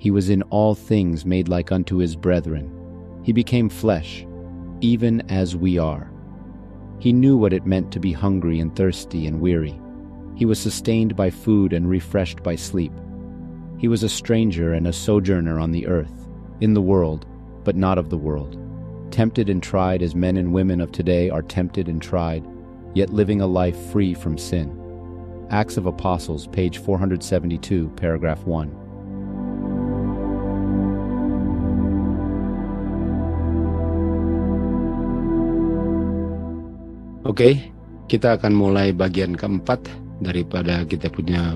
He was in all things made like unto his brethren. He became flesh, even as we are. He knew what it meant to be hungry and thirsty and weary. He was sustained by food and refreshed by sleep. He was a stranger and a sojourner on the earth, in the world, but not of the world. Tempted and tried as men and women of today are tempted and tried, yet living a life free from sin. Acts of Apostles, page 472, paragraph 1. Oke, kita akan mulai bagian keempat daripada kita punya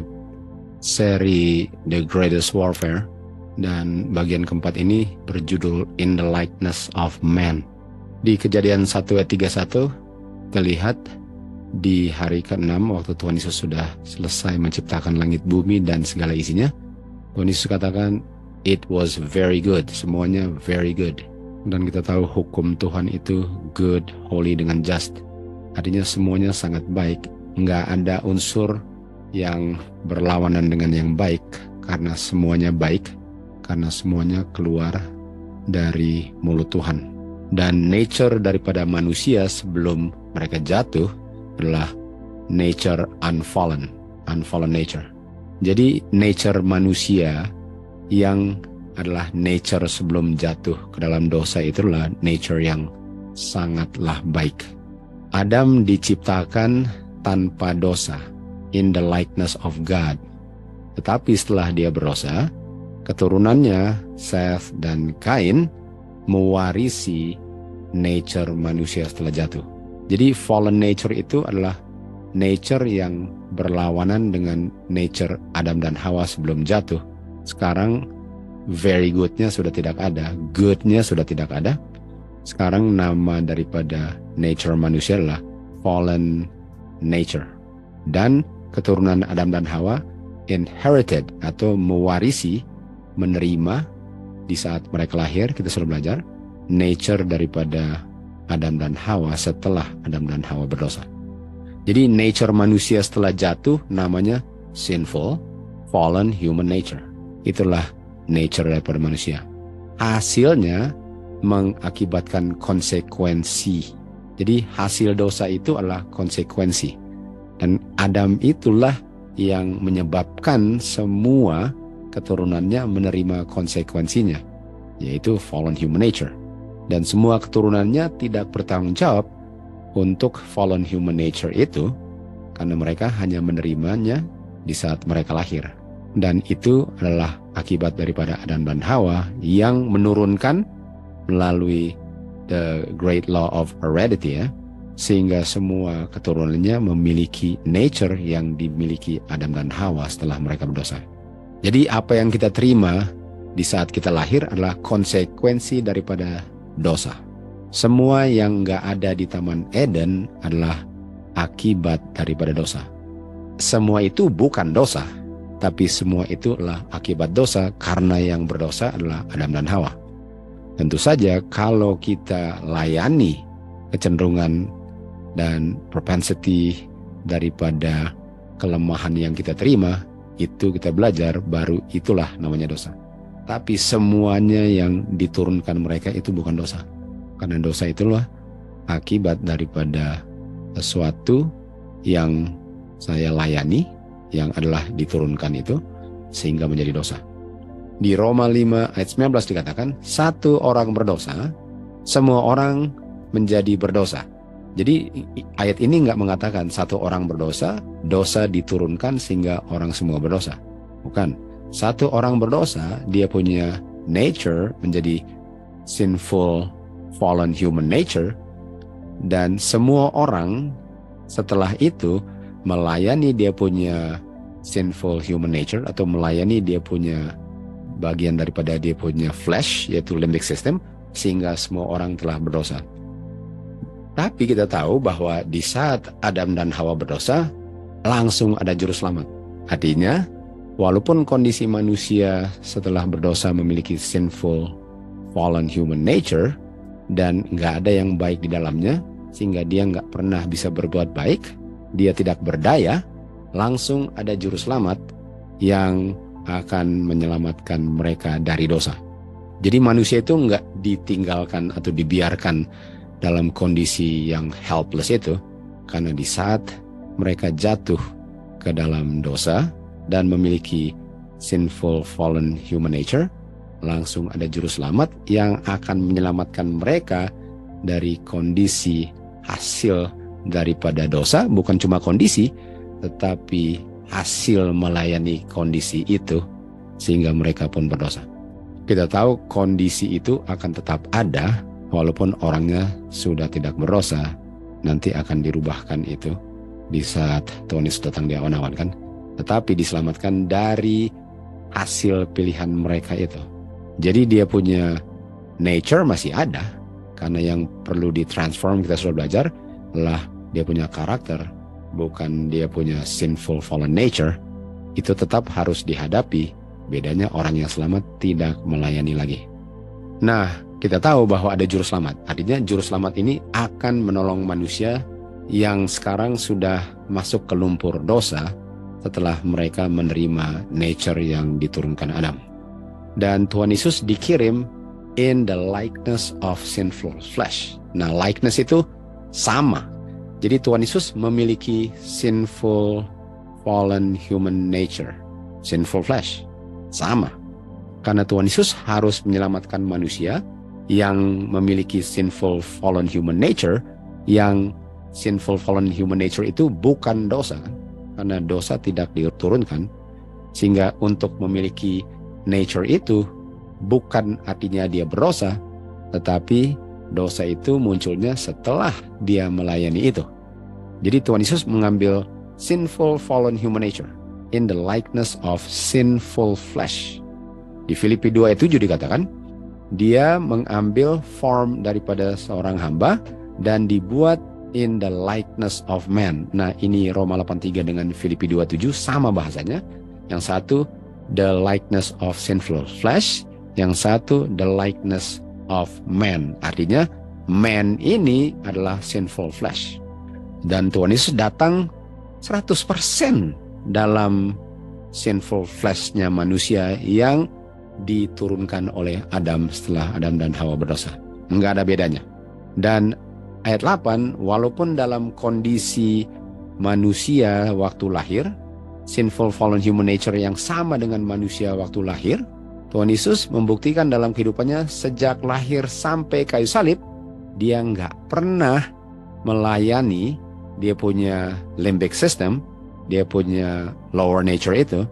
seri The Greatest Warfare. Dan bagian keempat ini berjudul In the Likeness of Man. Di Kejadian 1 ayat 31, kita lihat di hari ke-6 waktu Tuhan Yesus sudah selesai menciptakan langit bumi dan segala isinya. Tuhan Yesus katakan, it was very good, semuanya very good. Dan kita tahu hukum Tuhan itu good, holy dengan just. Artinya semuanya sangat baik, nggak ada unsur yang berlawanan dengan yang baik, karena semuanya baik, karena semuanya keluar dari mulut Tuhan. Dan nature daripada manusia sebelum mereka jatuh adalah nature unfallen nature. Jadi nature manusia yang adalah nature sebelum jatuh ke dalam dosa itu adalah nature yang sangatlah baik. Adam diciptakan tanpa dosa, in the likeness of God. Tetapi setelah dia berdosa, keturunannya, Seth dan Kain, mewarisi nature manusia setelah jatuh. Jadi fallen nature itu adalah nature yang berlawanan dengan nature Adam dan Hawa sebelum jatuh. Sekarang very good-nya sudah tidak ada, good-nya sudah tidak ada. Sekarang nama daripada nature manusia adalah fallen nature. Dan keturunan Adam dan Hawa inherited atau mewarisi, menerima di saat mereka lahir, kita sudah belajar, nature daripada Adam dan Hawa setelah Adam dan Hawa berdosa. Jadi nature manusia setelah jatuh namanya sinful, fallen human nature. Itulah nature daripada manusia. Hasilnya mengakibatkan konsekuensi. Jadi hasil dosa itu adalah konsekuensi. Dan Adam itulah yang menyebabkan semua keturunannya menerima konsekuensinya, yaitu fallen human nature. Dan semua keturunannya tidak bertanggung jawab untuk fallen human nature itu, karena mereka hanya menerimanya di saat mereka lahir. Dan itu adalah akibat daripada Adam dan Hawa yang menurunkan melalui the great law of heredity, ya, sehingga semua keturunannya memiliki nature yang dimiliki Adam dan Hawa setelah mereka berdosa. Jadi apa yang kita terima di saat kita lahir adalah konsekuensi daripada dosa. Semua yang nggak ada di Taman Eden adalah akibat daripada dosa. Semua itu bukan dosa, tapi semua itu adalah akibat dosa karena yang berdosa adalah Adam dan Hawa. Tentu saja kalau kita layani kecenderungan dan propensity daripada kelemahan yang kita terima, itu kita belajar, baru itulah namanya dosa. Tapi semuanya yang diturunkan mereka itu bukan dosa. Karena dosa itulah akibat daripada sesuatu yang saya layani, yang adalah diturunkan itu, sehingga menjadi dosa. Di Roma 5 ayat 19 dikatakan, satu orang berdosa, semua orang menjadi berdosa. Jadi ayat ini nggak mengatakan satu orang berdosa, dosa diturunkan sehingga orang semua berdosa. Bukan. Satu orang berdosa, dia punya nature menjadi sinful, fallen human nature. Dan semua orang setelah itu melayani dia punya sinful human nature, atau melayani dia punya bagian daripada dia punya flesh, yaitu limbic system, sehingga semua orang telah berdosa. Tapi kita tahu bahwa di saat Adam dan Hawa berdosa, langsung ada juru selamat. Artinya, walaupun kondisi manusia setelah berdosa memiliki sinful, fallen human nature, dan nggak ada yang baik di dalamnya, sehingga dia nggak pernah bisa berbuat baik, dia tidak berdaya, langsung ada juru selamat yang akan menyelamatkan mereka dari dosa. Jadi manusia itu nggak ditinggalkan atau dibiarkan dalam kondisi yang helpless itu, karena di saat mereka jatuh ke dalam dosa dan memiliki sinful fallen human nature, langsung ada juru selamat yang akan menyelamatkan mereka dari kondisi hasil daripada dosa, bukan cuma kondisi, tetapi hasil melayani kondisi itu sehingga mereka pun berdosa. Kita tahu kondisi itu akan tetap ada walaupun orangnya sudah tidak berdosa. Nanti akan dirubahkan itu di saat Tuhan Yesus datang di awan-awan kan. Tetapi diselamatkan dari hasil pilihan mereka itu. Jadi dia punya nature masih ada, karena yang perlu ditransform kita sudah belajar adalah dia punya karakter, bukan dia punya sinful fallen nature. Itu tetap harus dihadapi. Bedanya orang yang selamat tidak melayani lagi. Nah, kita tahu bahwa ada juru selamat. Artinya juru selamat ini akan menolong manusia yang sekarang sudah masuk ke lumpur dosa setelah mereka menerima nature yang diturunkan Adam. Dan Tuhan Yesus dikirim in the likeness of sinful flesh. Nah, likeness itu sama. Jadi Tuhan Yesus memiliki sinful fallen human nature, sinful flesh. Sama. Karena Tuhan Yesus harus menyelamatkan manusia yang memiliki sinful fallen human nature, yang sinful fallen human nature itu bukan dosa, karena dosa tidak diturunkan. Sehingga untuk memiliki nature itu bukan artinya dia berdosa, tetapi dosa itu munculnya setelah dia melayani itu. Jadi Tuhan Yesus mengambil sinful fallen human nature in the likeness of sinful flesh. Di Filipi 2 ayat 7 dikatakan, dia mengambil form daripada seorang hamba dan dibuat in the likeness of man. Nah, ini Roma 8:3 dengan Filipi 2:7 sama bahasanya. Yang satu the likeness of sinful flesh, yang satu the likeness of man. Artinya man ini adalah sinful flesh. Dan Tuhan Yesus datang 100% dalam sinful flesh-nya manusia yang diturunkan oleh Adam setelah Adam dan Hawa berdosa. Enggak ada bedanya. Dan ayat 8, walaupun dalam kondisi manusia waktu lahir, sinful fallen human nature yang sama dengan manusia waktu lahir, Tuhan Yesus membuktikan dalam kehidupannya sejak lahir sampai kayu salib, dia enggak pernah melayani. Dia punya limbic system, dia punya lower nature itu,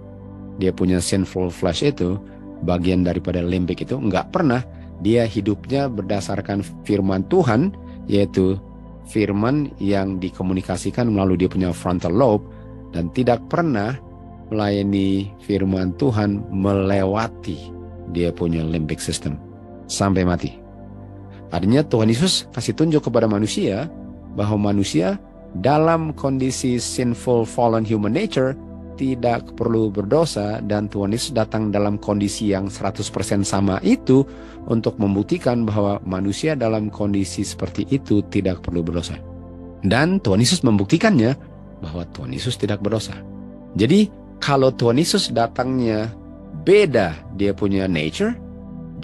dia punya sinful flesh itu, bagian daripada limbic itu, enggak pernah. Dia hidupnya berdasarkan firman Tuhan, yaitu firman yang dikomunikasikan melalui dia punya frontal lobe, dan tidak pernah melayani firman Tuhan melewati dia punya limbic system sampai mati. Artinya Tuhan Yesus kasih tunjuk kepada manusia bahwa manusia dalam kondisi sinful fallen human nature tidak perlu berdosa, dan Tuhan Yesus datang dalam kondisi yang 100% sama itu untuk membuktikan bahwa manusia dalam kondisi seperti itu tidak perlu berdosa. Dan Tuhan Yesus membuktikannya bahwa Tuhan Yesus tidak berdosa. Jadi kalau Tuhan Yesus datangnya beda dia punya nature,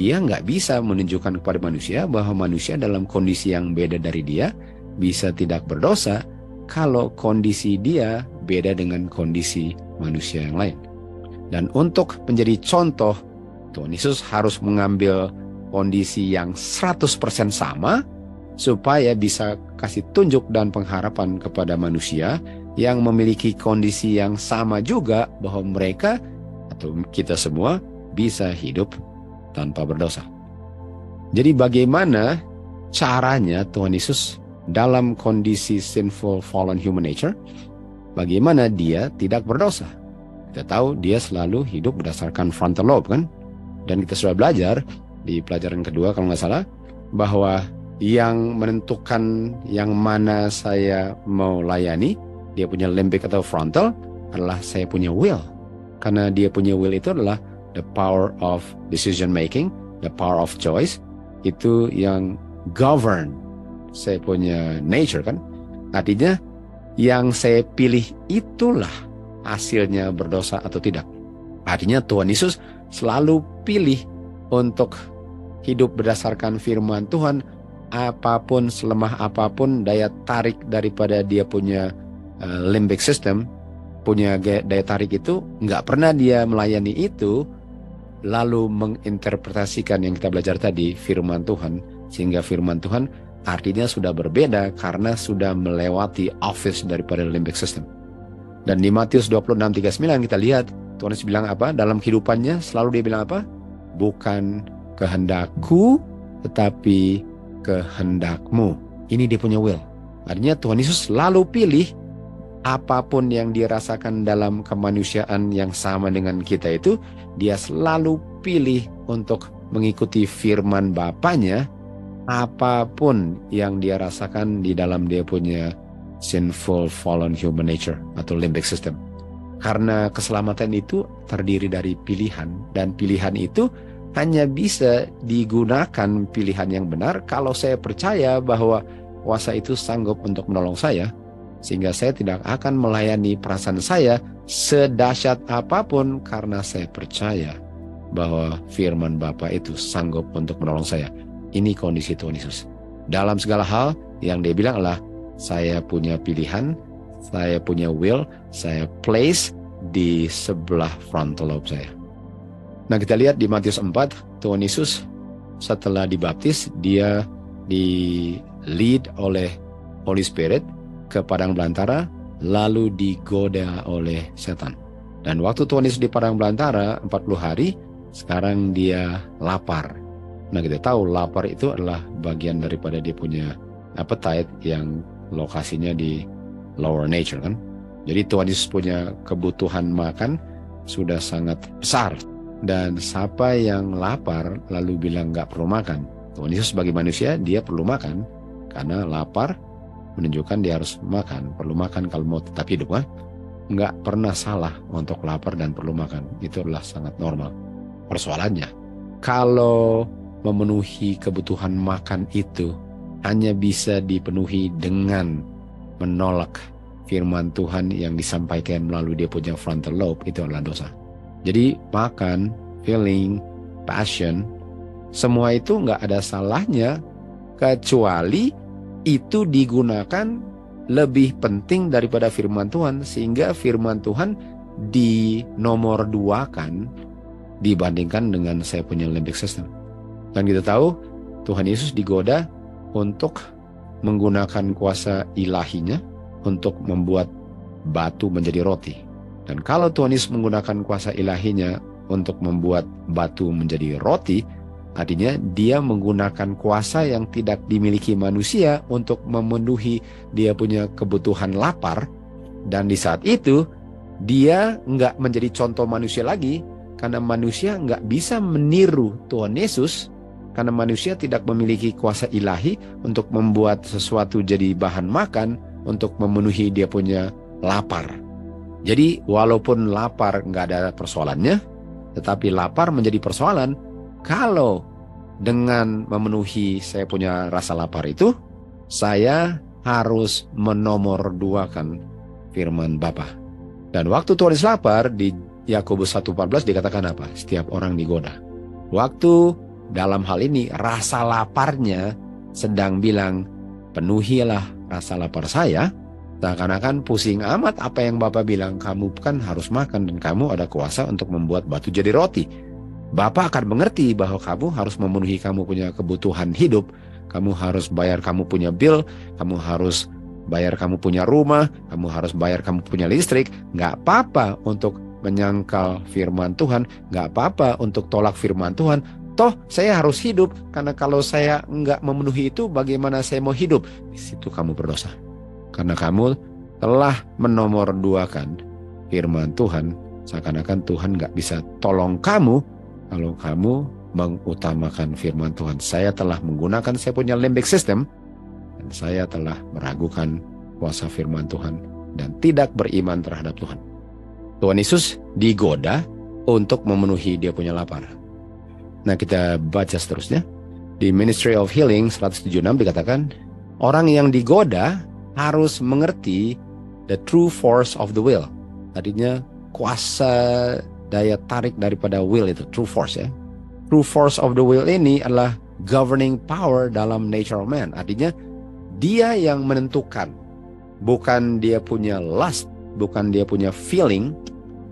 dia nggak bisa menunjukkan kepada manusia bahwa manusia dalam kondisi yang beda dari dia bisa tidak berdosa kalau kondisi dia beda dengan kondisi manusia yang lain. Dan untuk menjadi contoh, Tuhan Yesus harus mengambil kondisi yang 100% sama supaya bisa kasih tunjuk dan pengharapan kepada manusia yang memiliki kondisi yang sama juga, bahwa mereka atau kita semua bisa hidup tanpa berdosa. Jadi bagaimana caranya Tuhan Yesus dalam kondisi sinful fallen human nature, bagaimana dia tidak berdosa? Kita tahu dia selalu hidup berdasarkan frontal lobe kan? Dan kita sudah belajar di pelajaran kedua kalau nggak salah, bahwa yang menentukan yang mana saya mau layani, dia punya limbic atau frontal, adalah saya punya will. Karena dia punya will itu adalah the power of decision making, the power of choice, itu yang govern saya punya nature kan. Artinya yang saya pilih itulah hasilnya berdosa atau tidak. Artinya Tuhan Yesus selalu pilih untuk hidup berdasarkan firman Tuhan, apapun, selemah apapun daya tarik daripada dia punya limbic system, punya daya tarik itu, nggak pernah dia melayani itu lalu menginterpretasikan yang kita belajar tadi, firman Tuhan, sehingga firman Tuhan artinya sudah berbeda karena sudah melewati office daripada limbic system. Dan di Matius 26:39 kita lihat Tuhan Yesus bilang apa? Dalam kehidupannya selalu dia bilang apa? Bukan kehendakku tetapi kehendakmu. Ini dia punya will. Artinya Tuhan Yesus selalu pilih apapun yang dia rasakan dalam kemanusiaan yang sama dengan kita itu, dia selalu pilih untuk mengikuti firman Bapanya, apapun yang dia rasakan di dalam dia punya sinful fallen human nature atau limbic system. Karena keselamatan itu terdiri dari pilihan, dan pilihan itu hanya bisa digunakan pilihan yang benar kalau saya percaya bahwa kuasa itu sanggup untuk menolong saya, sehingga saya tidak akan melayani perasaan saya sedahsyat apapun karena saya percaya bahwa firman Bapa itu sanggup untuk menolong saya. Ini kondisi Tuhan Yesus. Dalam segala hal yang dia bilang adalah saya punya pilihan, saya punya will, saya place di sebelah frontal lobe saya. Nah, kita lihat di Matius 4, Tuhan Yesus setelah dibaptis, dia di lead oleh Holy Spirit ke padang belantara, lalu digoda oleh setan. Dan waktu Tuhan Yesus di padang belantara 40 hari, sekarang dia lapar. Nah, kita tahu lapar itu adalah bagian daripada dia punya appetite yang lokasinya di lower nature kan. Jadi Tuhan Yesus punya kebutuhan makan sudah sangat besar. Dan siapa yang lapar lalu bilang nggak perlu makan, Tuhan Yesus sebagai manusia dia perlu makan, karena lapar menunjukkan dia harus makan, perlu makan kalau mau tetap hidup kan. Nggak pernah salah untuk lapar dan perlu makan, itu adalah sangat normal. Persoalannya, kalau memenuhi kebutuhan makan itu hanya bisa dipenuhi dengan menolak firman Tuhan yang disampaikan melalui dia punya frontal lobe, itu adalah dosa. Jadi makan, feeling, passion, semua itu nggak ada salahnya kecuali itu digunakan lebih penting daripada firman Tuhan, sehingga firman Tuhan dinomor duakan dibandingkan dengan saya punya limbic system. Dan kita tahu Tuhan Yesus digoda untuk menggunakan kuasa ilahinya untuk membuat batu menjadi roti. Dan kalau Tuhan Yesus menggunakan kuasa ilahinya untuk membuat batu menjadi roti, artinya dia menggunakan kuasa yang tidak dimiliki manusia untuk memenuhi dia punya kebutuhan lapar. Dan di saat itu dia nggak menjadi contoh manusia lagi, karena manusia nggak bisa meniru Tuhan Yesus, karena manusia tidak memiliki kuasa ilahi untuk membuat sesuatu jadi bahan makan untuk memenuhi dia punya lapar. Jadi walaupun lapar nggak ada persoalannya, tetapi lapar menjadi persoalan kalau dengan memenuhi saya punya rasa lapar itu, saya harus menomorduakan firman Bapa. Dan waktu Tuhan Yesus lapar, di Yakobus 1:14 dikatakan apa? Setiap orang digoda. Waktu dalam hal ini rasa laparnya sedang bilang, penuhilah rasa lapar saya, seakan-akan pusing amat apa yang Bapak bilang, kamu kan harus makan dan kamu ada kuasa untuk membuat batu jadi roti. Bapak akan mengerti bahwa kamu harus memenuhi kamu punya kebutuhan hidup, kamu harus bayar kamu punya bill, kamu harus bayar kamu punya rumah, kamu harus bayar kamu punya listrik. Nggak apa-apa untuk menyangkal firman Tuhan, nggak apa-apa untuk tolak firman Tuhan. Toh saya harus hidup, karena kalau saya nggak memenuhi itu bagaimana saya mau hidup? Di situ kamu berdosa. Karena kamu telah menomorduakan firman Tuhan, seakan-akan Tuhan nggak bisa tolong kamu kalau kamu mengutamakan firman Tuhan. Saya telah menggunakan saya punya limbic system, dan saya telah meragukan kuasa firman Tuhan dan tidak beriman terhadap Tuhan. Tuhan Yesus digoda untuk memenuhi dia punya lapar. Nah, kita baca seterusnya. Di Ministry of Healing 176 dikatakan, orang yang digoda harus mengerti the true force of the will. Artinya kuasa daya tarik daripada will itu, true force ya. True force of the will ini adalah governing power dalam nature of man. Artinya dia yang menentukan, bukan dia punya lust, bukan dia punya feeling,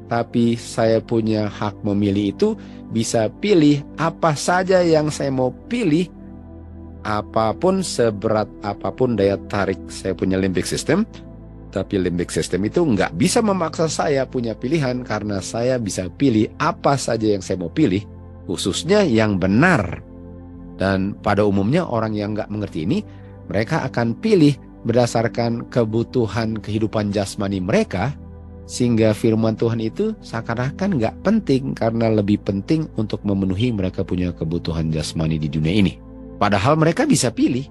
tapi saya punya hak memilih itu, bisa pilih apa saja yang saya mau pilih, apapun, seberat apapun daya tarik saya punya limbic system. Tapi limbic system itu nggak bisa memaksa saya punya pilihan, karena saya bisa pilih apa saja yang saya mau pilih, khususnya yang benar. Dan pada umumnya orang yang nggak mengerti ini, mereka akan pilih berdasarkan kebutuhan kehidupan jasmani mereka, sehingga firman Tuhan itu seakan-akan nggak penting, karena lebih penting untuk memenuhi mereka punya kebutuhan jasmani di dunia ini. Padahal mereka bisa pilih.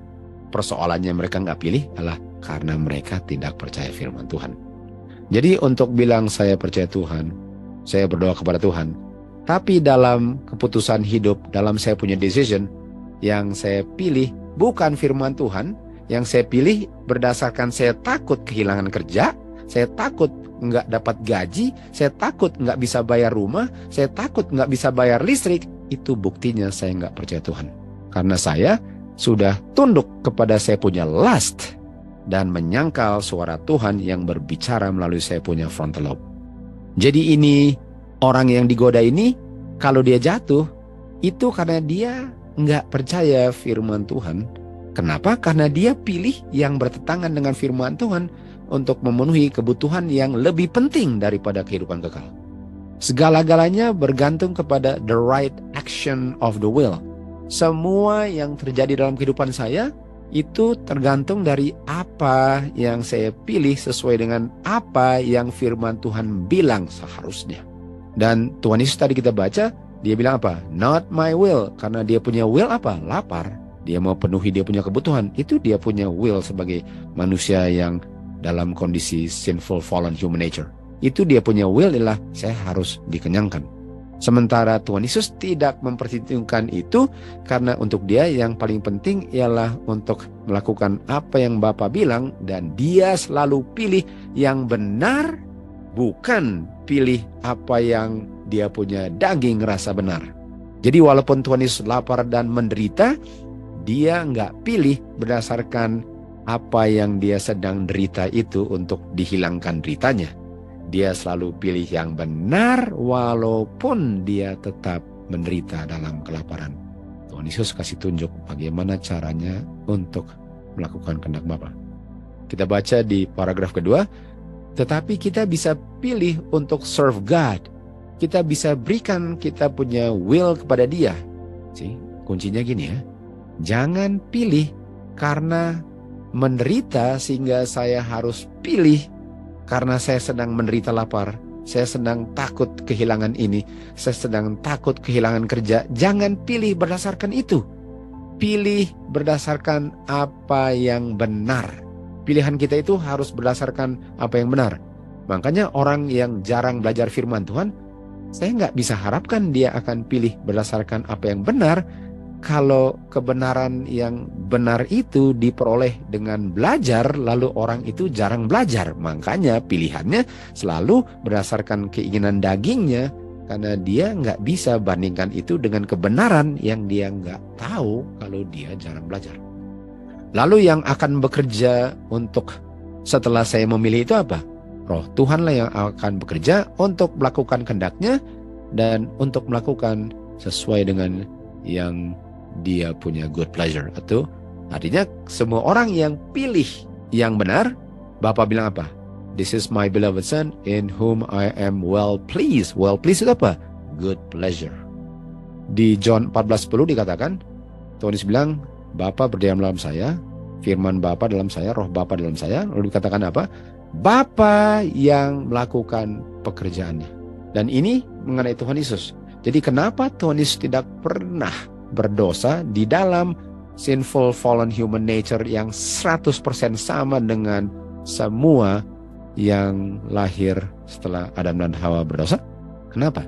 Persoalannya mereka nggak pilih adalah karena mereka tidak percaya firman Tuhan. Jadi untuk bilang saya percaya Tuhan, saya berdoa kepada Tuhan, tapi dalam keputusan hidup, dalam saya punya decision, yang saya pilih bukan firman Tuhan, yang saya pilih berdasarkan saya takut kehilangan kerja, saya takut nggak dapat gaji, saya takut nggak bisa bayar rumah, saya takut nggak bisa bayar listrik, itu buktinya saya nggak percaya Tuhan. Karena saya sudah tunduk kepada saya punya lust dan menyangkal suara Tuhan yang berbicara melalui saya punya frontal lobe. Jadi ini orang yang digoda ini, kalau dia jatuh, itu karena dia nggak percaya firman Tuhan. Kenapa? Karena dia pilih yang bertentangan dengan firman Tuhan untuk memenuhi kebutuhan yang lebih penting daripada kehidupan kekal. Segala-galanya bergantung kepada the right action of the will. Semua yang terjadi dalam kehidupan saya itu tergantung dari apa yang saya pilih sesuai dengan apa yang firman Tuhan bilang seharusnya. Dan Tuhan Yesus tadi kita baca, dia bilang apa? Not my will. Karena dia punya will apa? Lapar. Dia mau penuhi dia punya kebutuhan. Itu dia punya will sebagai manusia yang dalam kondisi sinful fallen human nature. Itu dia punya will adalah saya harus dikenyangkan. Sementara Tuhan Yesus tidak memperhitungkan itu, karena untuk dia yang paling penting ialah untuk melakukan apa yang Bapa bilang, dan dia selalu pilih yang benar, bukan pilih apa yang dia punya daging rasa benar. Jadi walaupun Tuhan Yesus lapar dan menderita, dia nggak pilih berdasarkan apa yang dia sedang derita itu untuk dihilangkan deritanya. Dia selalu pilih yang benar walaupun dia tetap menderita dalam kelaparan. Tuhan Yesus kasih tunjuk bagaimana caranya untuk melakukan kehendak Bapa. Kita baca di paragraf kedua, tetapi kita bisa pilih untuk serve God. Kita bisa berikan kita punya will kepada dia. Kuncinya gini ya, jangan pilih karena menderita sehingga saya harus pilih. Karena saya sedang menderita lapar, saya sedang takut kehilangan ini, saya sedang takut kehilangan kerja. Jangan pilih berdasarkan itu. Pilih berdasarkan apa yang benar. Pilihan kita itu harus berdasarkan apa yang benar. Makanya orang yang jarang belajar firman Tuhan, saya nggak bisa harapkan dia akan pilih berdasarkan apa yang benar, kalau kebenaran yang benar itu diperoleh dengan belajar, lalu orang itu jarang belajar. Makanya pilihannya selalu berdasarkan keinginan dagingnya, karena dia nggak bisa bandingkan itu dengan kebenaran yang dia nggak tahu kalau dia jarang belajar. Lalu yang akan bekerja untuk setelah saya memilih itu apa? Roh Tuhanlah yang akan bekerja untuk melakukan kehendak-Nya dan untuk melakukan sesuai dengan yang dia punya good pleasure. Atau artinya semua orang yang pilih yang benar, Bapa bilang apa? This is my beloved son in whom I am well pleased. Well pleased itu apa? Good pleasure. Di John 14:10 dikatakan, Tuhan Yesus bilang, Bapa berdiam dalam saya, firman Bapa dalam saya, roh Bapa dalam saya. Lalu dikatakan apa? Bapa yang melakukan pekerjaannya. Dan ini mengenai Tuhan Yesus. Jadi kenapa Tuhan Yesus tidak pernah berdosa di dalam sinful fallen human nature yang 100% sama dengan semua yang lahir setelah Adam dan Hawa berdosa? Kenapa?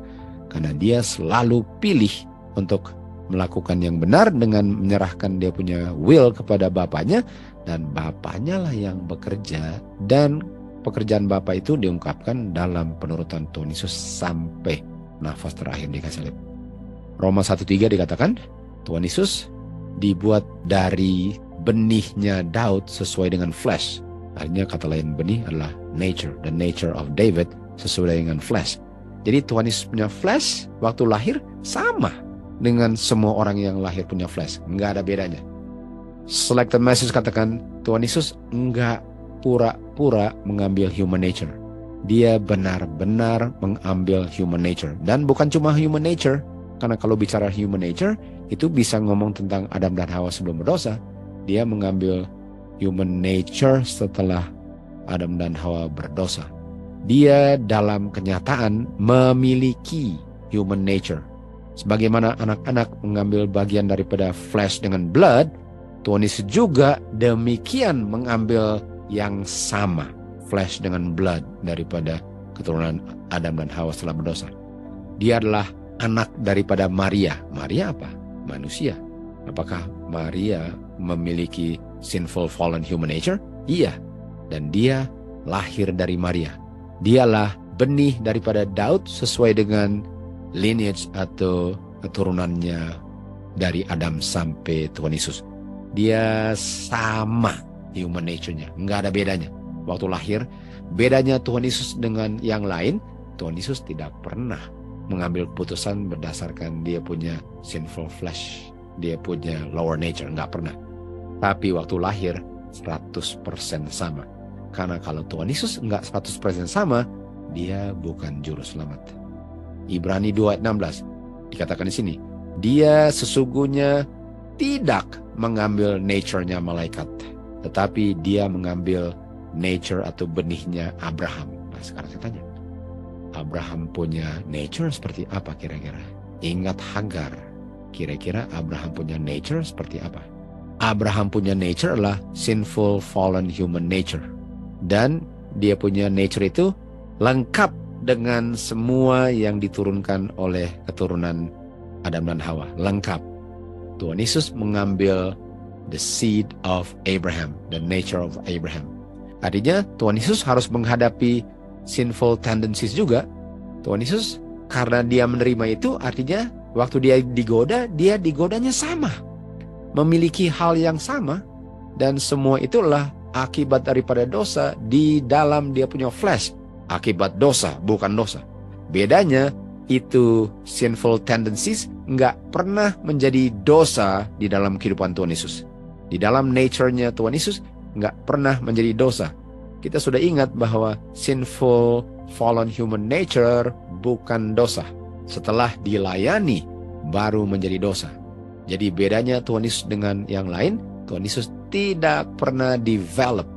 Karena dia selalu pilih untuk melakukan yang benar dengan menyerahkan dia punya will kepada Bapaknya, dan Bapaknya lah yang bekerja, dan pekerjaan Bapa itu diungkapkan dalam penurutan Tuhan Yesus sampai nafas terakhir di kayu salib. Roma 1:3 dikatakan, Tuhan Yesus dibuat dari benihnya Daud sesuai dengan flesh. Artinya kata lain benih adalah nature. The nature of David sesuai dengan flesh. Jadi Tuhan Yesus punya flesh waktu lahir sama dengan semua orang yang lahir punya flesh. Nggak ada bedanya. Selected Message katakan Tuhan Yesus nggak pura-pura mengambil human nature. Dia benar-benar mengambil human nature. Dan bukan cuma human nature. Karena kalau bicara human nature, itu bisa ngomong tentang Adam dan Hawa sebelum berdosa. Dia mengambil human nature setelah Adam dan Hawa berdosa. Dia dalam kenyataan memiliki human nature. Sebagaimana anak-anak mengambil bagian daripada flesh dengan blood, Tuhan Yesus juga demikian mengambil yang sama, flesh dengan blood daripada keturunan Adam dan Hawa setelah berdosa. Dia adalah anak daripada Maria. Maria apa? Manusia. Apakah Maria memiliki sinful fallen human nature? Iya. Dan dia lahir dari Maria. Dialah benih daripada Daud sesuai dengan lineage atau keturunannya dari Adam sampai Tuhan Yesus. Dia sama human nature-nya. Nggak ada bedanya. Waktu lahir, bedanya Tuhan Yesus dengan yang lain, Tuhan Yesus tidak pernah mengambil keputusan berdasarkan dia punya sinful flesh, dia punya lower nature, nggak pernah. Tapi waktu lahir 100% sama. Karena kalau Tuhan Yesus nggak 100% sama, dia bukan juru selamat. Ibrani 2 ayat 16 dikatakan di sini, dia sesungguhnya tidak mengambil nature-nya malaikat, tetapi dia mengambil nature atau benihnya Abraham. Nah, sekarang saya tanya, Abraham punya nature seperti apa kira-kira? Ingat Hagar. Kira-kira Abraham punya nature seperti apa? Abraham punya nature adalah sinful fallen human nature. Dan dia punya nature itu lengkap dengan semua yang diturunkan oleh keturunan Adam dan Hawa. Lengkap. Tuhan Yesus mengambil the seed of Abraham, the nature of Abraham. Artinya Tuhan Yesus harus menghadapi sinful tendencies juga. Tuhan Yesus karena dia menerima itu, artinya waktu dia digodanya sama, memiliki hal yang sama, dan semua itulah akibat daripada dosa di dalam dia punya flesh. Akibat dosa, bukan dosa. Bedanya itu sinful tendencies nggak pernah menjadi dosa di dalam kehidupan Tuhan Yesus. Di dalam nature-nya Tuhan Yesus nggak pernah menjadi dosa. Kita sudah ingat bahwa sinful fallen human nature bukan dosa. Setelah dilayani baru menjadi dosa. Jadi bedanya Tuhan Yesus dengan yang lain, Tuhan Yesus tidak pernah develop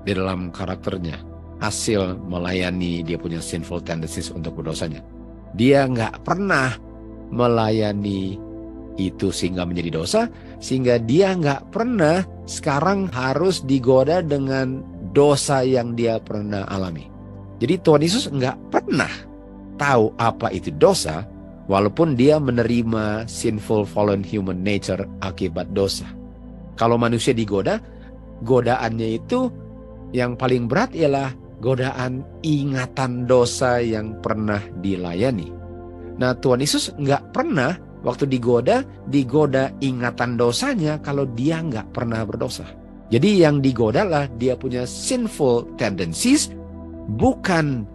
di dalam karakternya hasil melayani dia punya sinful tendencies untuk berdosanya. Dia nggak pernah melayani itu sehingga menjadi dosa, sehingga dia nggak pernah sekarang harus digoda dengan dosa yang dia pernah alami. Jadi Tuhan Yesus nggak pernah tahu apa itu dosa, walaupun dia menerima sinful fallen human nature akibat dosa. Kalau manusia digoda, godaannya itu yang paling berat ialah godaan ingatan dosa yang pernah dilayani. Nah, Tuhan Yesus nggak pernah waktu digoda ingatan dosanya kalau dia nggak pernah berdosa. Jadi yang digodalah dia punya sinful tendencies, bukan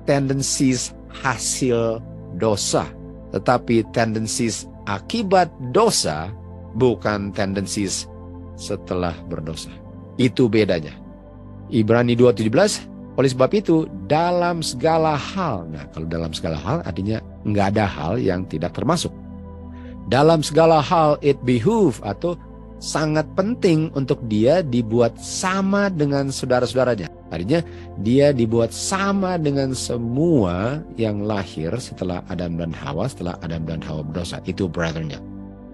tendencies hasil dosa, tetapi tendencies akibat dosa, bukan tendencies setelah berdosa. Itu bedanya. Ibrani 2:17, oleh sebab itu dalam segala hal, nah kalau dalam segala hal artinya nggak ada hal yang tidak termasuk. Dalam segala hal it behoove atau sangat penting untuk dia dibuat sama dengan saudara-saudaranya. Artinya dia dibuat sama dengan semua yang lahir setelah Adam dan Hawa, setelah Adam dan Hawa berdosa. Itu brothernya.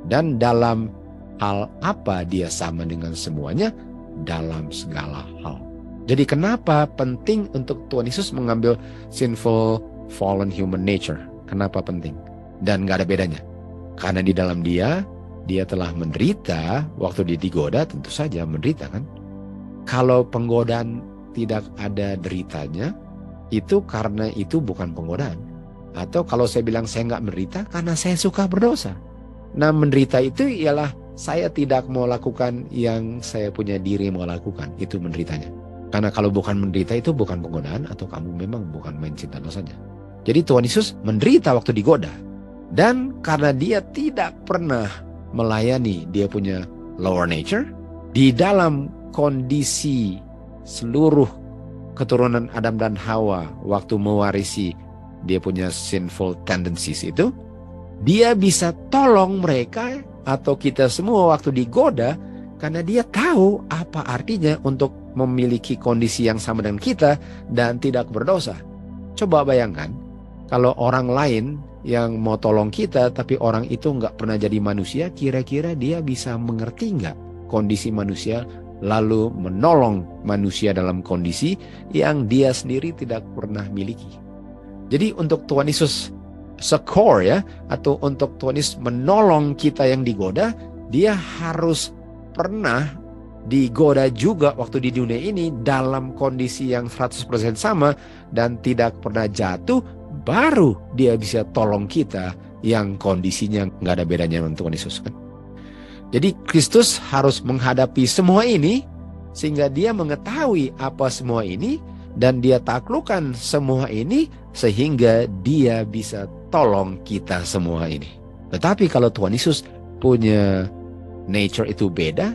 Dan dalam hal apa dia sama dengan semuanya? Dalam segala hal. Jadi kenapa penting untuk Tuhan Yesus mengambil sinful fallen human nature? Kenapa penting? Dan gak ada bedanya. Karena di dalam dia telah menderita, waktu dia digoda tentu saja menderita kan. Kalau penggodaan tidak ada deritanya, itu karena itu bukan penggodaan. Atau kalau saya bilang saya nggak menderita karena saya suka berdosa. Nah, menderita itu ialah saya tidak mau lakukan yang saya punya diri mau lakukan. Itu menderitanya. Karena kalau bukan menderita itu bukan penggodaan, atau kamu memang bukan main cinta dosanya. Jadi Tuhan Yesus menderita waktu digoda. Dan karena dia tidak pernah melayani dia punya lower nature, di dalam kondisi seluruh keturunan Adam dan Hawa waktu mewarisi dia punya sinful tendencies itu, dia bisa tolong mereka atau kita semua waktu digoda, karena dia tahu apa artinya untuk memiliki kondisi yang sama dengan kita dan tidak berdosa. Coba bayangkan kalau orang lain yang mau tolong kita tapi orang itu nggak pernah jadi manusia, kira-kira dia bisa mengerti nggak kondisi manusia lalu menolong manusia dalam kondisi yang dia sendiri tidak pernah miliki. Jadi untuk Tuhan Yesus sekor ya, atau untuk Tuhan Yesus menolong kita yang digoda, dia harus pernah digoda juga waktu di dunia ini dalam kondisi yang 100% sama dan tidak pernah jatuh, baru dia bisa tolong kita yang kondisinya nggak ada bedanya dengan Tuhan Yesus kan. Jadi Kristus harus menghadapi semua ini sehingga dia mengetahui apa semua ini dan dia taklukkan semua ini sehingga dia bisa tolong kita semua ini. Tetapi kalau Tuhan Yesus punya nature itu beda,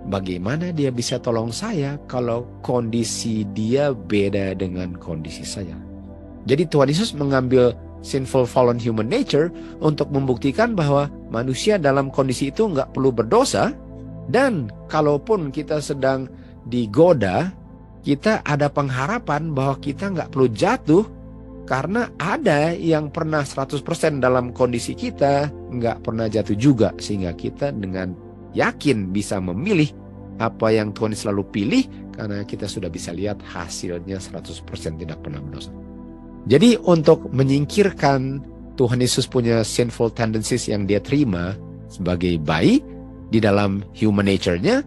bagaimana dia bisa tolong saya kalau kondisi dia beda dengan kondisi saya? Jadi Tuhan Yesus mengambil sinful fallen human nature untuk membuktikan bahwa manusia dalam kondisi itu nggak perlu berdosa, dan kalaupun kita sedang digoda, kita ada pengharapan bahwa kita nggak perlu jatuh, karena ada yang pernah 100% dalam kondisi kita nggak pernah jatuh juga, sehingga kita dengan yakin bisa memilih apa yang Tuhan selalu pilih, karena kita sudah bisa lihat hasilnya 100% tidak pernah berdosa. Jadi untuk menyingkirkan Tuhan Yesus punya sinful tendencies yang dia terima sebagai bayi di dalam human nature-nya,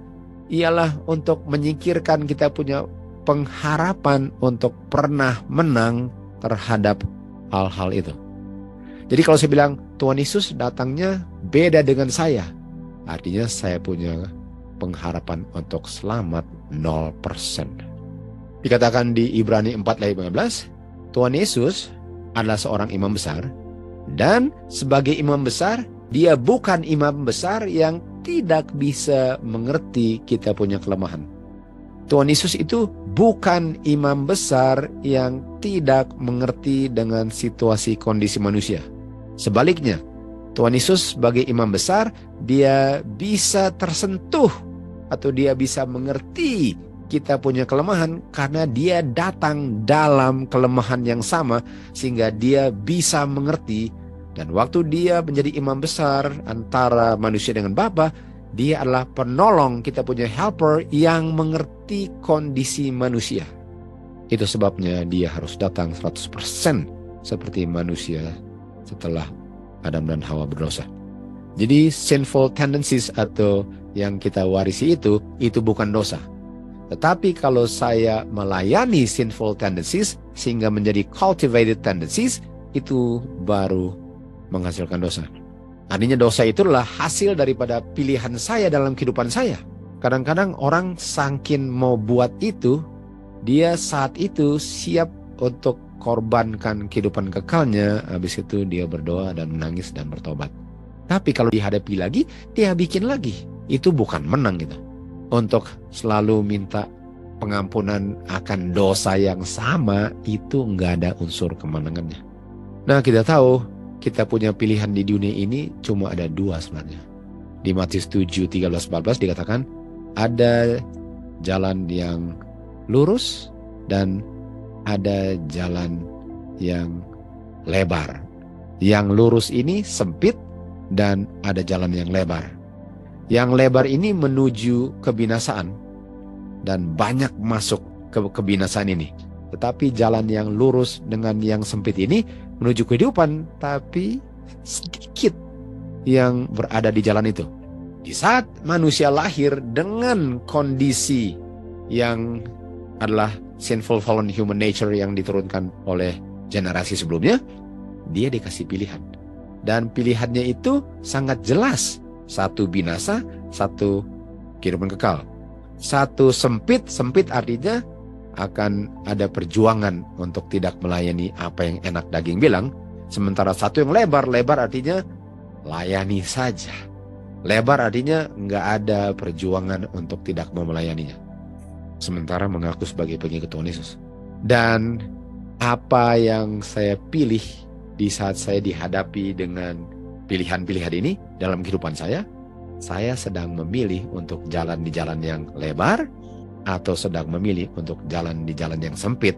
ialah untuk menyingkirkan kita punya pengharapan untuk pernah menang terhadap hal-hal itu. Jadi kalau saya bilang Tuhan Yesus datangnya beda dengan saya, artinya saya punya pengharapan untuk selamat 0%. Dikatakan di Ibrani 4:15, Tuhan Yesus adalah seorang imam besar, dan sebagai imam besar, dia bukan imam besar yang tidak bisa mengerti kita punya kelemahan. Tuhan Yesus itu bukan imam besar yang tidak mengerti dengan situasi kondisi manusia. Sebaliknya, Tuhan Yesus sebagai imam besar, dia bisa tersentuh atau dia bisa mengerti kita punya kelemahan karena dia datang dalam kelemahan yang sama, sehingga dia bisa mengerti. Dan waktu dia menjadi imam besar antara manusia dengan Bapa, dia adalah penolong, kita punya helper yang mengerti kondisi manusia. Itu sebabnya dia harus datang 100% seperti manusia setelah Adam dan Hawa berdosa. Jadi sinful tendencies atau yang kita warisi itu bukan dosa. Tetapi kalau saya melayani sinful tendencies sehingga menjadi cultivated tendencies, itu baru menghasilkan dosa. Artinya dosa itu adalah hasil daripada pilihan saya dalam kehidupan saya. Kadang-kadang orang saking mau buat itu, dia saat itu siap untuk korbankan kehidupan kekalnya, habis itu dia berdoa dan menangis dan bertobat. Tapi kalau dihadapi lagi, dia bikin lagi. Itu bukan menang gitu. Untuk selalu minta pengampunan akan dosa yang sama, itu nggak ada unsur kemenangannya. Nah, kita tahu kita punya pilihan di dunia ini cuma ada dua sebenarnya. Di Matius 7:13-14 dikatakan ada jalan yang lurus dan ada jalan yang lebar. Yang lurus ini sempit dan ada jalan yang lebar. Yang lebar ini menuju kebinasaan dan banyak masuk ke kebinasaan ini. Tetapi jalan yang lurus dengan yang sempit ini menuju kehidupan, tapi sedikit yang berada di jalan itu. Di saat manusia lahir dengan kondisi yang adalah sinful fallen human nature yang diturunkan oleh generasi sebelumnya, dia dikasih pilihan. Dan pilihannya itu sangat jelas. Satu binasa, satu kehidupan kekal. Satu sempit artinya akan ada perjuangan untuk tidak melayani apa yang enak daging bilang. Sementara satu yang lebar artinya layani saja. Lebar artinya nggak ada perjuangan untuk tidak mau melayaninya. Sementara mengaku sebagai pengikut Tuhan Yesus. Dan apa yang saya pilih di saat saya dihadapi dengan pilihan-pilihan ini dalam kehidupan saya sedang memilih untuk jalan di jalan yang lebar atau sedang memilih untuk jalan di jalan yang sempit.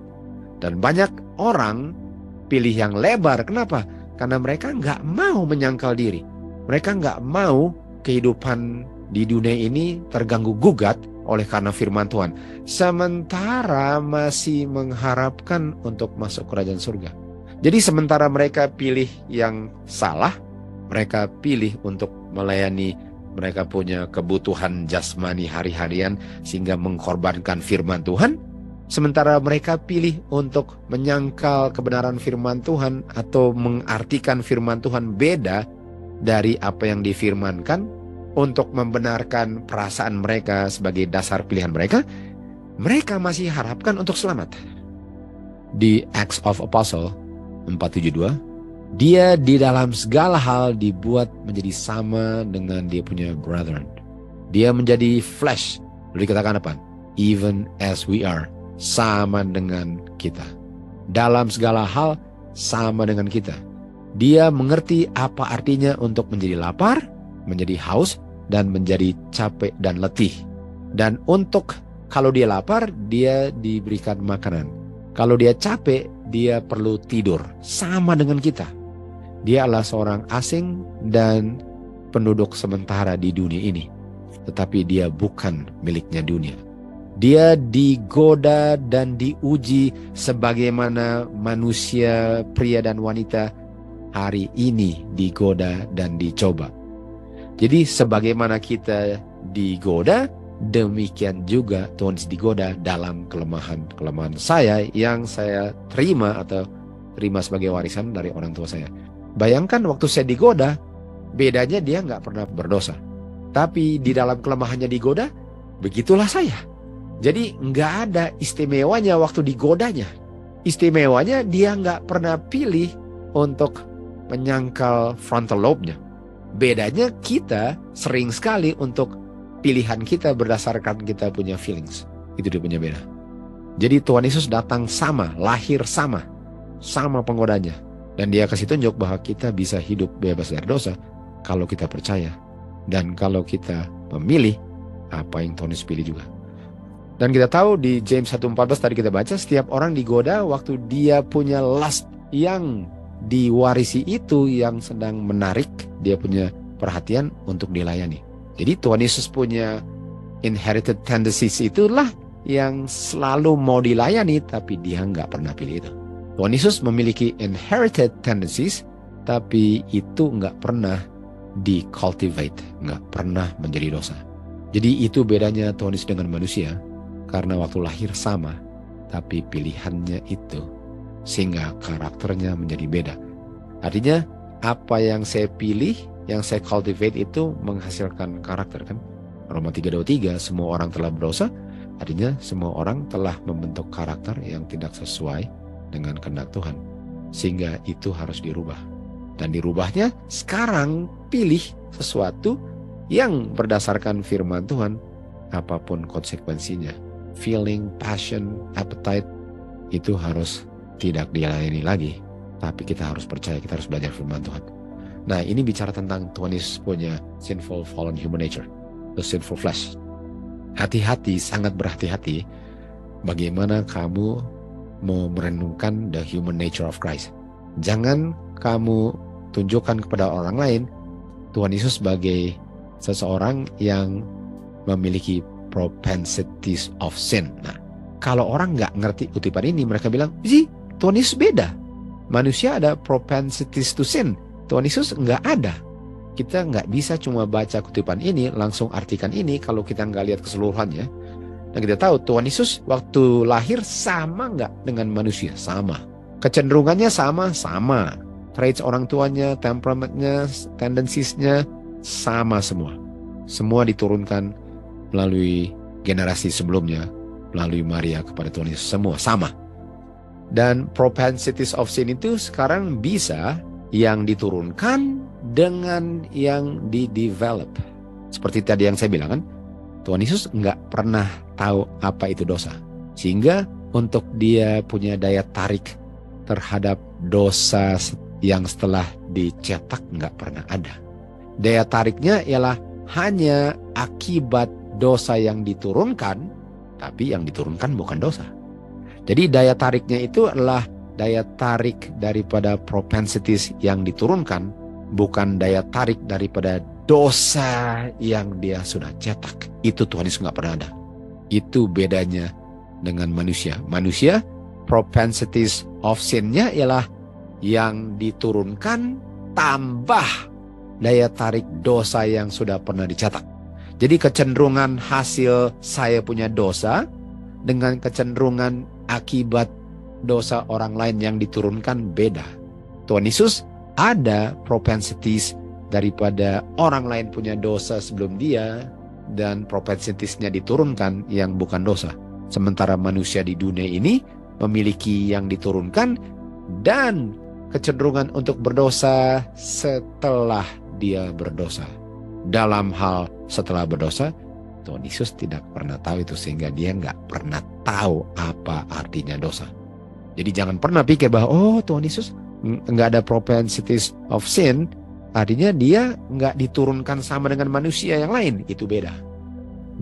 Dan banyak orang pilih yang lebar. Kenapa? Karena mereka nggak mau menyangkal diri. Mereka nggak mau kehidupan di dunia ini terganggu gugat oleh karena firman Tuhan. Sementara masih mengharapkan untuk masuk kerajaan surga. Jadi sementara mereka pilih yang salah, mereka pilih untuk melayani, mereka punya kebutuhan jasmani hari-harian sehingga mengorbankan firman Tuhan. Sementara mereka pilih untuk menyangkal kebenaran firman Tuhan atau mengartikan firman Tuhan beda dari apa yang difirmankan untuk membenarkan perasaan mereka sebagai dasar pilihan mereka, mereka masih harapkan untuk selamat. Di Acts of Apostle 472, dia di dalam segala hal dibuat menjadi sama dengan dia punya brethren. Dia menjadi flesh. Lalu dikatakan apa? Even as we are. Sama dengan kita. Dalam segala hal sama dengan kita. Dia mengerti apa artinya untuk menjadi lapar, menjadi haus, dan menjadi capek dan letih. Dan untuk kalau dia lapar, dia diberikan makanan. Kalau dia capek, dia perlu tidur. Sama dengan kita. Dia adalah seorang asing dan penduduk sementara di dunia ini. Tetapi dia bukan miliknya dunia. Dia digoda dan diuji sebagaimana manusia, pria dan wanita hari ini digoda dan dicoba. Jadi sebagaimana kita digoda, demikian juga Tuhan digoda dalam kelemahan saya yang saya terima atau terima sebagai warisan dari orang tua saya. Bayangkan waktu saya digoda, bedanya dia nggak pernah berdosa. Tapi di dalam kelemahannya digoda, begitulah saya. Jadi nggak ada istimewanya waktu digodanya. Istimewanya dia nggak pernah pilih untuk menyangkal frontal lobe-nya. Bedanya kita sering sekali untuk pilihan kita berdasarkan kita punya feelings. Itu dia punya beda. Jadi Tuhan Yesus datang sama, lahir sama penggodanya. Dan dia kasih tunjuk bahwa kita bisa hidup bebas dari dosa kalau kita percaya. Dan kalau kita memilih apa yang Tuhan Yesus pilih juga. Dan kita tahu di James 1:14 tadi kita baca, setiap orang digoda waktu dia punya lust yang diwarisi itu yang sedang menarik dia punya perhatian untuk dilayani. Jadi Tuhan Yesus punya inherited tendencies itulah yang selalu mau dilayani, tapi dia nggak pernah pilih itu. Tuhan Yesus memiliki inherited tendencies, tapi itu nggak pernah di-cultivate, nggak pernah menjadi dosa. Jadi itu bedanya Tuhan Yesus dengan manusia, karena waktu lahir sama, tapi pilihannya itu, sehingga karakternya menjadi beda. Artinya, apa yang saya pilih, yang saya cultivate itu menghasilkan karakter kan. Roma 3:23, semua orang telah berdosa, artinya semua orang telah membentuk karakter yang tidak sesuai dengan kehendak Tuhan. Sehingga itu harus dirubah. Dan dirubahnya sekarang pilih sesuatu yang berdasarkan firman Tuhan, apapun konsekuensinya. Feeling, passion, appetite, itu harus tidak dilayani lagi. Tapi kita harus percaya, kita harus belajar firman Tuhan. Nah, ini bicara tentang Tuhan Yesus punya sinful fallen human nature, the sinful flesh. Hati-hati, sangat berhati-hati bagaimana kamu mau merenungkan the human nature of Christ. Jangan kamu tunjukkan kepada orang lain Tuhan Yesus sebagai seseorang yang memiliki propensities of sin. Nah, kalau orang nggak ngerti kutipan ini, mereka bilang, sih Tuhan Yesus beda. Manusia ada propensities to sin. Tuhan Yesus nggak ada. Kita nggak bisa cuma baca kutipan ini, langsung artikan ini kalau kita nggak lihat keseluruhannya. Dan kita tahu Tuhan Yesus waktu lahir sama nggak dengan manusia? Sama. Kecenderungannya sama. traits orang tuanya, temperamentnya, tendensiesnya sama semua. Semua diturunkan melalui generasi sebelumnya, melalui Maria kepada Tuhan Yesus, semua sama. Dan propensities of sin itu sekarang bisa yang diturunkan dengan yang di-develop. Seperti tadi yang saya bilang kan, Tuhan Yesus nggak pernah tahu apa itu dosa. Sehingga untuk dia punya daya tarik terhadap dosa yang setelah dicetak nggak pernah ada. Daya tariknya ialah hanya akibat dosa yang diturunkan, tapi yang diturunkan bukan dosa. Jadi daya tariknya itu adalah daya tarik daripada propensities yang diturunkan, bukan daya tarik daripada dosa yang dia sudah cetak. Itu Tuhan Yesus nggak pernah ada. Itu bedanya dengan manusia. Manusia, propensities of sin-nya ialah yang diturunkan tambah daya tarik dosa yang sudah pernah dicetak. Jadi kecenderungan hasil saya punya dosa dengan kecenderungan akibat dosa orang lain yang diturunkan beda. Tuhan Yesus ada propensities daripada orang lain punya dosa sebelum dia, dan propensitiesnya diturunkan yang bukan dosa. Sementara manusia di dunia ini memiliki yang diturunkan dan kecenderungan untuk berdosa setelah dia berdosa. Dalam hal setelah berdosa, Tuhan Yesus tidak pernah tahu itu, sehingga dia nggak pernah tahu apa artinya dosa. Jadi jangan pernah pikir bahwa Tuhan Yesus nggak ada propensities of sin, artinya dia nggak diturunkan sama dengan manusia yang lain. Itu beda.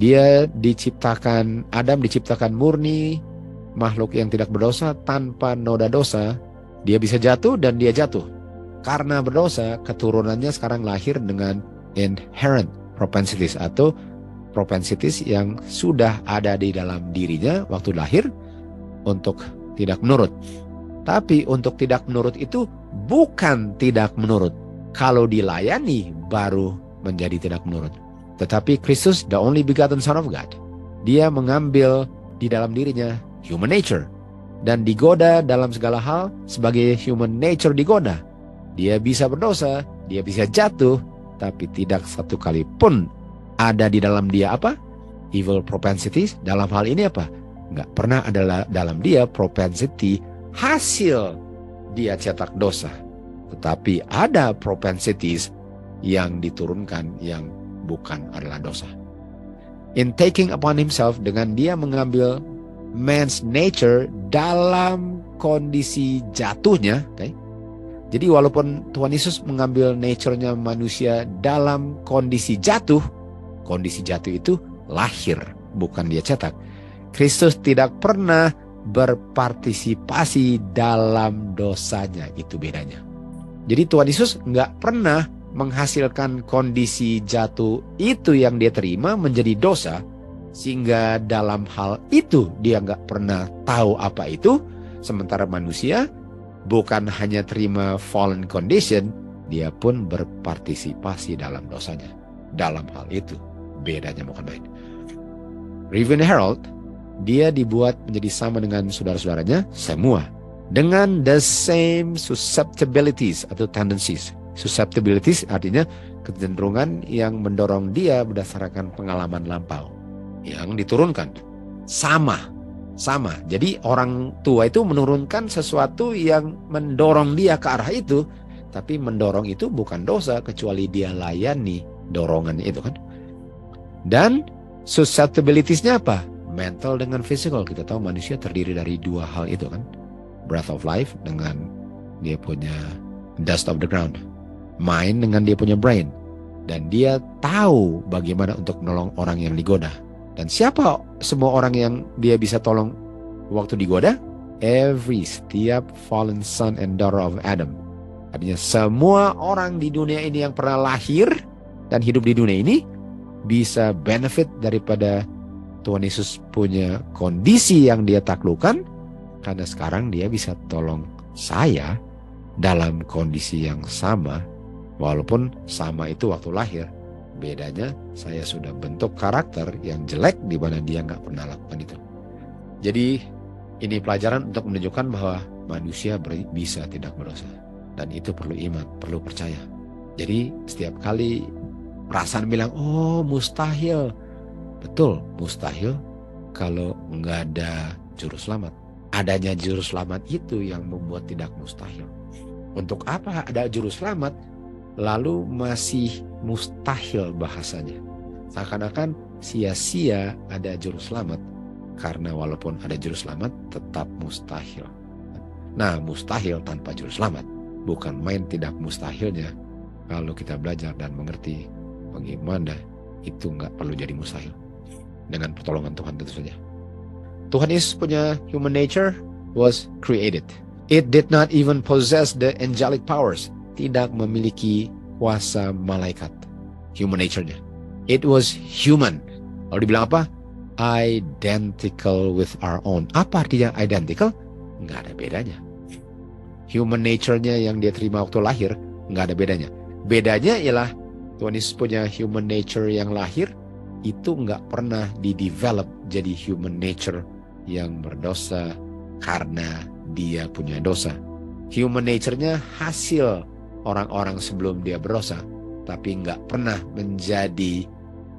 Dia diciptakan, Adam diciptakan murni, makhluk yang tidak berdosa, tanpa noda dosa. Dia bisa jatuh dan dia jatuh. Karena berdosa, keturunannya sekarang lahir dengan inherent propensities atau propensities yang sudah ada di dalam dirinya waktu lahir untuk tidak menurut. Tapi untuk tidak menurut itu bukan tidak menurut. Kalau dilayani baru menjadi tidak menurut. Tetapi Kristus, the only begotten Son of God, dia mengambil di dalam dirinya human nature dan digoda dalam segala hal sebagai human nature digoda. Dia bisa berdosa, dia bisa jatuh, tapi tidak satu kali pun ada di dalam dia apa? Evil propensities. Dalam hal ini apa? Nggak pernah ada dalam dia propensity hasil dia cetak dosa. Tetapi ada propensities yang diturunkan yang bukan adalah dosa. In taking upon himself, dengan dia mengambil man's nature dalam kondisi jatuhnya, okay? Jadi walaupun Tuhan Yesus mengambil nature-nya manusia dalam kondisi jatuh itu lahir, bukan dia cetak. Kristus tidak pernah berpartisipasi dalam dosanya, itu bedanya. Jadi Tuhan Yesus nggak pernah menghasilkan kondisi jatuh itu yang dia terima menjadi dosa, sehingga dalam hal itu dia nggak pernah tahu apa itu. Sementara manusia bukan hanya terima fallen condition, dia pun berpartisipasi dalam dosanya. Dalam hal itu bedanya bukan main. Reverend Harold, dia dibuat menjadi sama dengan saudara-saudaranya semua, dengan the same susceptibilities atau tendencies. Susceptibilities artinya kecenderungan yang mendorong dia berdasarkan pengalaman lampau yang diturunkan. Sama. Jadi orang tua itu menurunkan sesuatu yang mendorong dia ke arah itu, tapi mendorong itu bukan dosa kecuali dia layani dorongan itu kan. Dan susceptibilities-nya apa? Mental dengan physical. Kita tahu manusia terdiri dari dua hal itu kan. Breath of life dengan dia punya dust of the ground. Mind dengan dia punya brain. Dan dia tahu bagaimana untuk menolong orang yang digoda. Dan siapa semua orang yang dia bisa tolong waktu digoda? Setiap fallen son and daughter of Adam. Artinya semua orang di dunia ini yang pernah lahir dan hidup di dunia ini bisa benefit daripada Tuhan Yesus punya kondisi yang dia taklukkan, karena sekarang dia bisa tolong saya dalam kondisi yang sama. Walaupun sama itu waktu lahir, bedanya saya sudah bentuk karakter yang jelek di mana dia nggak pernah lakukan itu. Jadi ini pelajaran untuk menunjukkan bahwa manusia bisa tidak berdosa. Dan itu perlu iman, perlu percaya. Jadi setiap kali perasaan bilang, oh mustahil. Betul, mustahil kalau nggak ada juru selamat. Adanya juru selamat itu yang membuat tidak mustahil. Untuk apa ada juru selamat, lalu masih mustahil bahasanya? Seakan-akan sia-sia ada juru selamat, karena walaupun ada juru selamat, tetap mustahil. Nah, mustahil tanpa juru selamat. Bukan main tidak mustahilnya. Kalau kita belajar dan mengerti bagaimana itu nggak perlu jadi mustahil. Dengan pertolongan Tuhan tentu saja. Tuhan Yesus punya human nature was created. It did not even possess the angelic powers. Tidak memiliki kuasa malaikat. Human nature-nya. It was human. Lalu dibilang apa? Identical with our own. Apa artinya identical? Nggak ada bedanya. Human nature-nya yang dia terima waktu lahir, nggak ada bedanya. Bedanya ialah Tuhan Yesus punya human nature yang lahir, itu nggak pernah di-develop jadi human nature yang berdosa karena dia punya dosa. Human nature-nya hasil orang-orang sebelum dia berdosa, tapi nggak pernah menjadi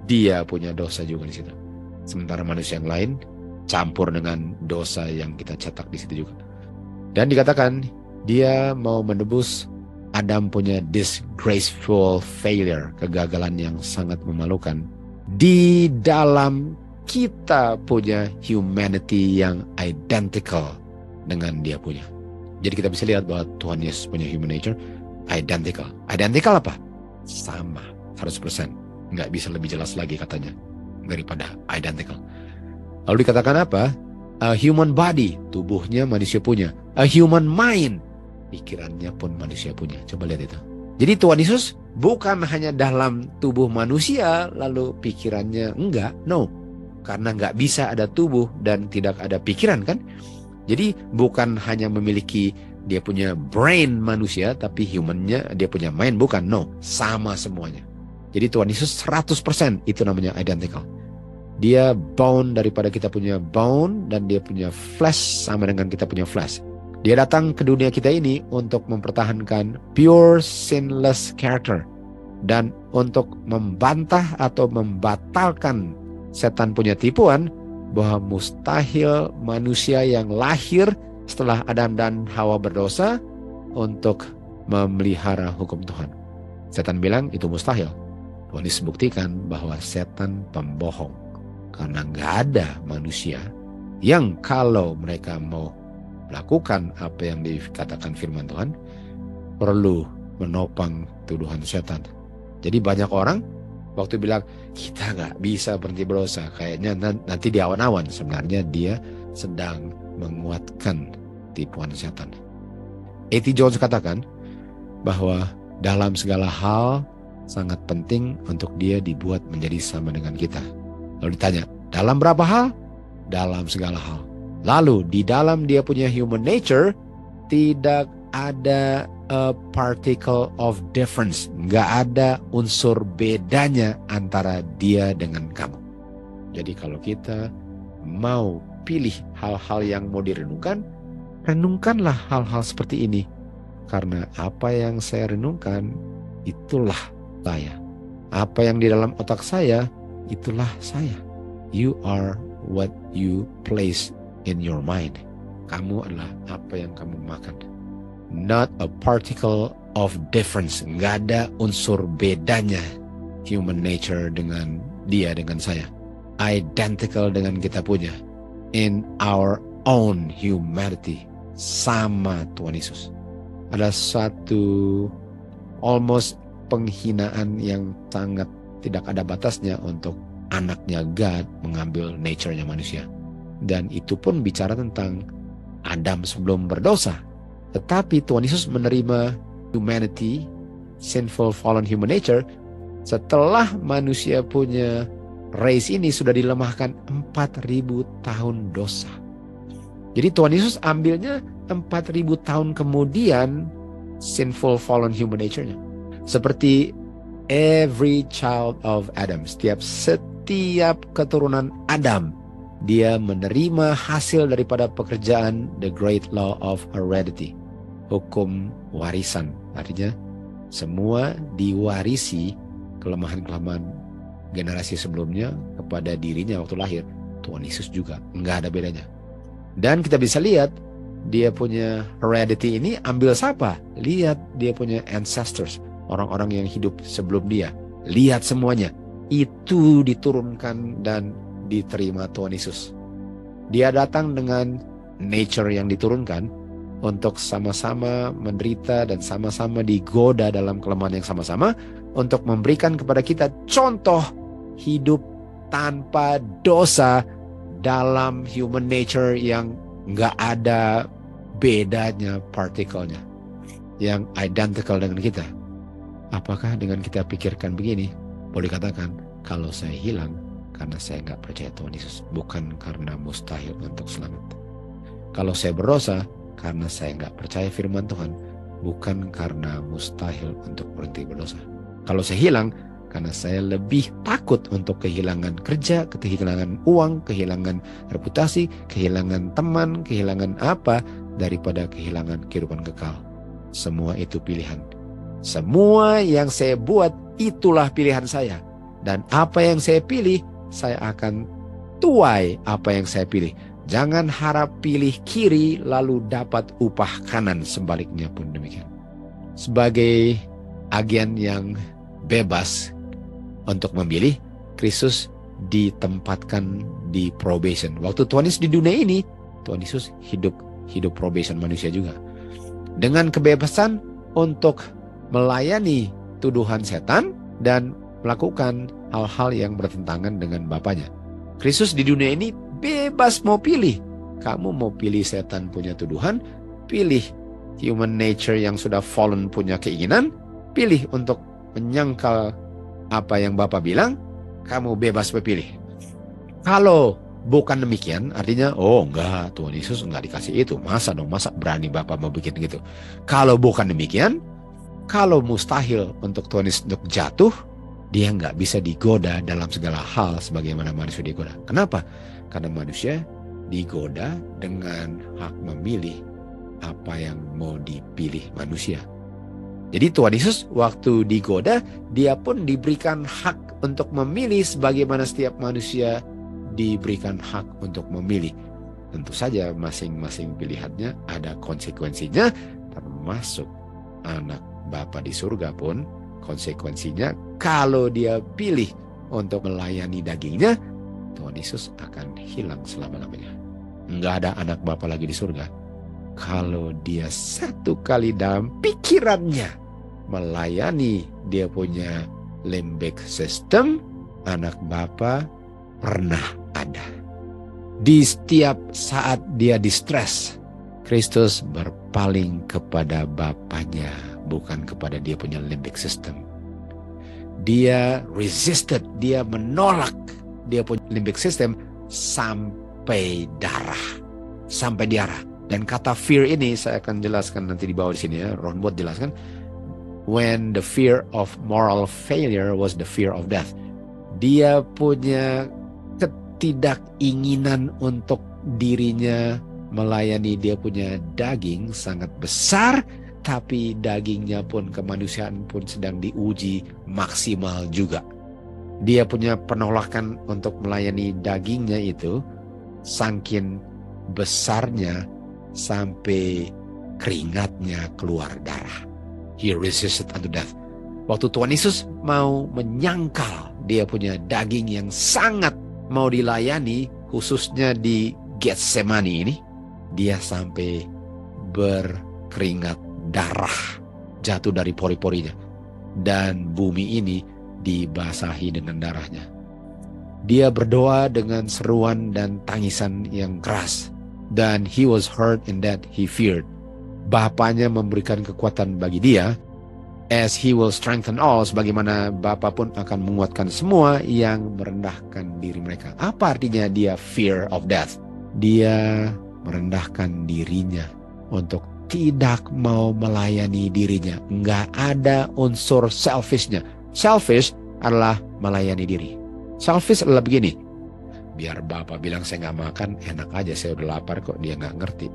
dia punya dosa juga di situ. Sementara manusia yang lain campur dengan dosa yang kita cetak di situ juga. Dan dikatakan dia mau menebus Adam punya disgraceful failure, kegagalan yang sangat memalukan. Di dalam kita punya humanity yang identical dengan dia punya. Jadi kita bisa lihat bahwa Tuhan Yesus punya human nature identical. Identical apa? Sama, 100%. Nggak bisa lebih jelas lagi katanya daripada identical. Lalu dikatakan apa? A human body, tubuhnya manusia punya. A human mind, pikirannya pun manusia punya. Coba lihat itu. Jadi Tuhan Yesus bukan hanya dalam tubuh manusia lalu pikirannya enggak. No. Karena nggak bisa ada tubuh dan tidak ada pikiran kan. Jadi bukan hanya memiliki dia punya brain manusia tapi humannya dia punya mind. Bukan. No. Sama semuanya. Jadi Tuhan Yesus 100% itu namanya identical. Dia bone daripada kita punya bone dan dia punya flesh sama dengan kita punya flesh. Dia datang ke dunia kita ini untuk mempertahankan pure sinless character dan untuk membantah atau membatalkan setan punya tipuan bahwa mustahil manusia yang lahir setelah Adam dan Hawa berdosa untuk memelihara hukum Tuhan. Setan bilang itu mustahil. Tuhan Yesus buktikan bahwa setan pembohong. Karena nggak ada manusia yang kalau mereka mau melakukan apa yang dikatakan firman Tuhan, perlu menopang tuduhan setan. Jadi banyak orang waktu bilang, kita nggak bisa berhenti berdosa. Kayaknya nanti di awan-awan. Sebenarnya dia sedang menguatkan tipuan setan. A.T. Jones katakan bahwa dalam segala hal sangat penting untuk dia dibuat menjadi sama dengan kita. Lalu ditanya, dalam berapa hal? Dalam segala hal. Lalu di dalam dia punya human nature, tidak ada a particle of difference. Nggak ada unsur bedanya antara dia dengan kamu. Jadi kalau kita mau pilih hal-hal yang mau direnungkan, renungkanlah hal-hal seperti ini. Karena apa yang saya renungkan, itulah saya. Apa yang di dalam otak saya, itulah saya. You are what you place in your mind. Kamu adalah apa yang kamu makan. Not a particle of difference. Nggak ada unsur bedanya human nature dengan dia, dengan saya. Identical dengan kita punya. In our own humanity. Sama Tuhan Yesus. Ada satu almost penghinaan yang sangat tidak ada batasnya untuk anaknya God mengambil nature-nya manusia. Dan itu pun bicara tentang Adam sebelum berdosa. Tetapi Tuhan Yesus menerima humanity, sinful fallen human nature, setelah manusia punya race ini sudah dilemahkan 4.000 tahun dosa. Jadi Tuhan Yesus ambilnya 4.000 tahun kemudian sinful fallen human nature-nya. Seperti every child of Adam, setiap keturunan Adam, dia menerima hasil daripada pekerjaan the great law of heredity. hukum warisan. Artinya semua diwarisi kelemahan-kelemahan generasi sebelumnya kepada dirinya waktu lahir. Tuhan Yesus juga, nggak ada bedanya. Dan kita bisa lihat dia punya heredity ini ambil siapa? Lihat dia punya ancestors, orang-orang yang hidup sebelum dia. Lihat semuanya, itu diturunkan dan diterima Tuhan Yesus. Dia datang dengan nature yang diturunkan untuk sama-sama menderita dan sama-sama digoda dalam kelemahan yang sama-sama untuk memberikan kepada kita contoh hidup tanpa dosa dalam human nature yang nggak ada bedanya partikelnya, yang identical dengan kita. Apakah dengan kita pikirkan begini, boleh katakan kalau saya hilang karena saya nggak percaya Tuhan Yesus, bukan karena mustahil untuk selamat. Kalau saya berdosa karena saya nggak percaya firman Tuhan, bukan karena mustahil untuk berhenti berdosa. Kalau saya hilang karena saya lebih takut untuk kehilangan kerja, kehilangan uang, kehilangan reputasi, kehilangan teman, kehilangan apa, daripada kehilangan kehidupan kekal. Semua itu pilihan. Semua yang saya buat itulah pilihan saya. Dan apa yang saya pilih, saya akan tuai apa yang saya pilih. Jangan harap pilih kiri lalu dapat upah kanan, sebaliknya pun demikian. Sebagai agen yang bebas untuk memilih, Kristus ditempatkan di probation. Waktu Tuhan Yesus di dunia ini, Tuhan Yesus hidup probation manusia juga. Dengan kebebasan untuk melayani tuduhan setan dan melakukan hal-hal yang bertentangan dengan Bapaknya. Kristus di dunia ini bebas mau pilih. Kamu mau pilih setan punya tuduhan, pilih human nature yang sudah fallen punya keinginan, pilih untuk menyangkal apa yang Bapa bilang, kamu bebas berpilih. Kalau bukan demikian, artinya, oh enggak, Tuhan Yesus enggak dikasih itu. Masa berani Bapa mau bikin gitu. Kalau bukan demikian, kalau mustahil untuk Tuhan Yesus untuk jatuh, dia enggak bisa digoda dalam segala hal sebagaimana manusia digoda. Kenapa? Karena manusia digoda dengan hak memilih apa yang mau dipilih manusia. Jadi Tuhan Yesus waktu digoda, dia pun diberikan hak untuk memilih sebagaimana setiap manusia diberikan hak untuk memilih. Tentu saja masing-masing pilihannya ada konsekuensinya, termasuk anak Bapa di surga pun konsekuensinya kalau dia pilih untuk melayani dagingnya, Tuhan Yesus akan hilang selama-lamanya. Enggak ada anak Bapa lagi di surga. Kalau dia satu kali dalam pikirannya melayani dia punya limbic system, anak Bapa pernah ada. Di setiap saat dia distress, Kristus berpaling kepada Bapaknya, bukan kepada dia punya limbic system. Dia resisted, dia menolak dia punya limbic system sampai darah, sampai diarah. Dan kata fear ini saya akan jelaskan nanti di bawah di sini ya. Ron Wood jelaskan. When the fear of moral failure was the fear of death. Dia punya ketidakinginan untuk dirinya melayani dia punya daging sangat besar, tapi dagingnya pun kemanusiaan pun sedang diuji maksimal juga. Dia punya penolakan untuk melayani dagingnya itu saking besarnya sampai keringatnya keluar darah. He resisted unto death. Waktu Tuhan Yesus mau menyangkal dia punya daging yang sangat mau dilayani, khususnya di Getsemani ini, dia sampai berkeringat darah jatuh dari pori-porinya. Dan bumi ini dibasahi dengan darahnya. Dia berdoa dengan seruan dan tangisan yang keras. Dan he was hurt in that he feared. Bapaknya memberikan kekuatan bagi dia. As he will strengthen all, sebagaimana Bapa pun akan menguatkan semua yang merendahkan diri mereka. Apa artinya dia fear of death? Dia merendahkan dirinya untuk tidak mau melayani dirinya. Nggak ada unsur selfishnya. Selfish adalah melayani diri. Selfish adalah begini. Biar Bapak bilang saya nggak makan, enak aja, saya udah lapar kok, dia nggak ngerti.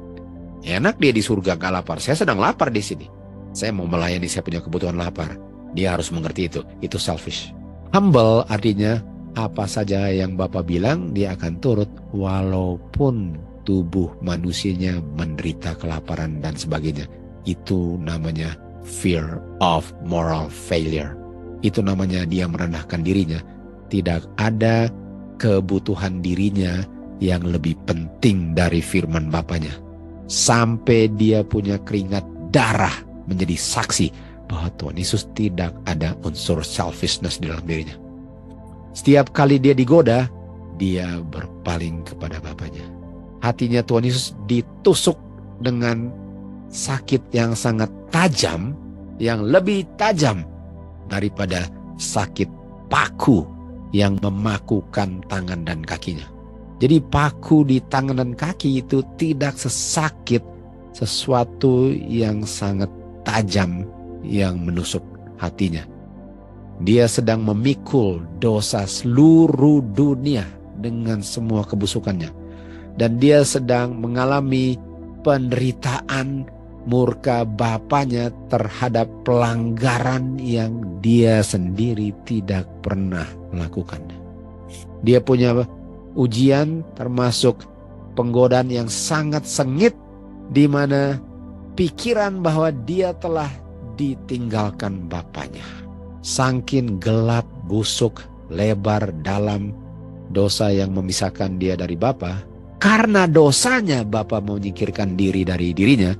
Enak dia di surga gak lapar. Saya sedang lapar di sini. Saya mau melayani, saya punya kebutuhan lapar. Dia harus mengerti itu. Itu selfish. Humble artinya apa saja yang Bapa bilang dia akan turut walaupun tubuh manusianya menderita kelaparan dan sebagainya. Itu namanya fear of moral failure. Itu namanya dia merendahkan dirinya. Tidak ada kebutuhan dirinya yang lebih penting dari firman Bapanya. Sampai dia punya keringat darah menjadi saksi bahwa Tuhan Yesus tidak ada unsur selfishness di dalam dirinya. Setiap kali dia digoda, dia berpaling kepada Bapanya. Hatinya Tuhan Yesus ditusuk dengan sakit yang sangat tajam, yang lebih tajam daripada sakit paku yang memakukan tangan dan kakinya. Jadi paku di tangan dan kaki itu tidak sesakit sesuatu yang sangat tajam yang menusuk hatinya. Dia sedang memikul dosa seluruh dunia dengan semua kebusukannya. Dan dia sedang mengalami penderitaan murka Bapanya terhadap pelanggaran yang dia sendiri tidak pernah lakukan. Dia punya ujian termasuk penggodaan yang sangat sengit, di mana pikiran bahwa dia telah ditinggalkan Bapanya. Saking gelap, busuk, lebar, dalam dosa yang memisahkan dia dari Bapa. Karena dosanya Bapa mau menyingkirkan diri dari dirinya,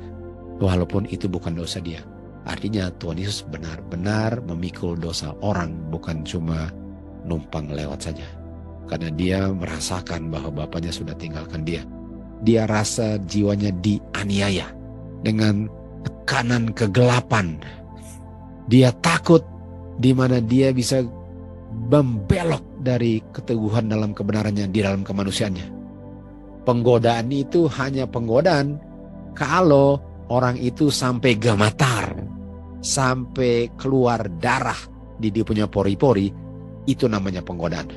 walaupun itu bukan dosa dia. Artinya Tuhan Yesus benar-benar memikul dosa orang, bukan cuma numpang lewat saja. Karena dia merasakan bahwa Bapanya sudah tinggalkan dia. Dia rasa jiwanya dianiaya dengan tekanan kegelapan. Dia takut di mana dia bisa membelok dari keteguhan dalam kebenarannya di dalam kemanusiaannya. Penggodaan itu hanya penggodaan kalau orang itu sampai gemetar, sampai keluar darah di dia punya pori-pori, itu namanya penggodaan.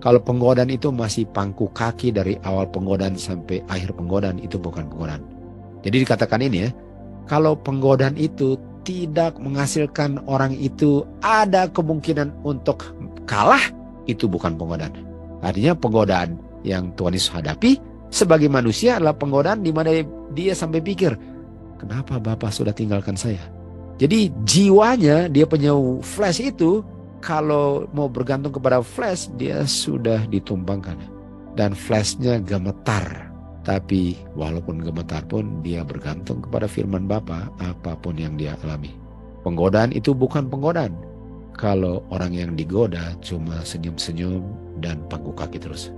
Kalau penggodaan itu masih pangku kaki dari awal penggodaan sampai akhir penggodaan, itu bukan penggodaan. Jadi dikatakan ini ya, kalau penggodaan itu tidak menghasilkan orang itu ada kemungkinan untuk kalah, itu bukan penggodaan. Artinya penggodaan yang Tuhan Yesus hadapi sebagai manusia adalah penggodaan di mana dia sampai pikir, kenapa Bapa sudah tinggalkan saya? Jadi jiwanya, dia punya flesh itu, kalau mau bergantung kepada flesh, dia sudah ditumpangkan. Dan fleshnya gemetar. Tapi walaupun gemetar pun, dia bergantung kepada firman Bapa apapun yang dia alami. Penggodaan itu bukan penggodaan kalau orang yang digoda cuma senyum-senyum dan pangku kaki terus.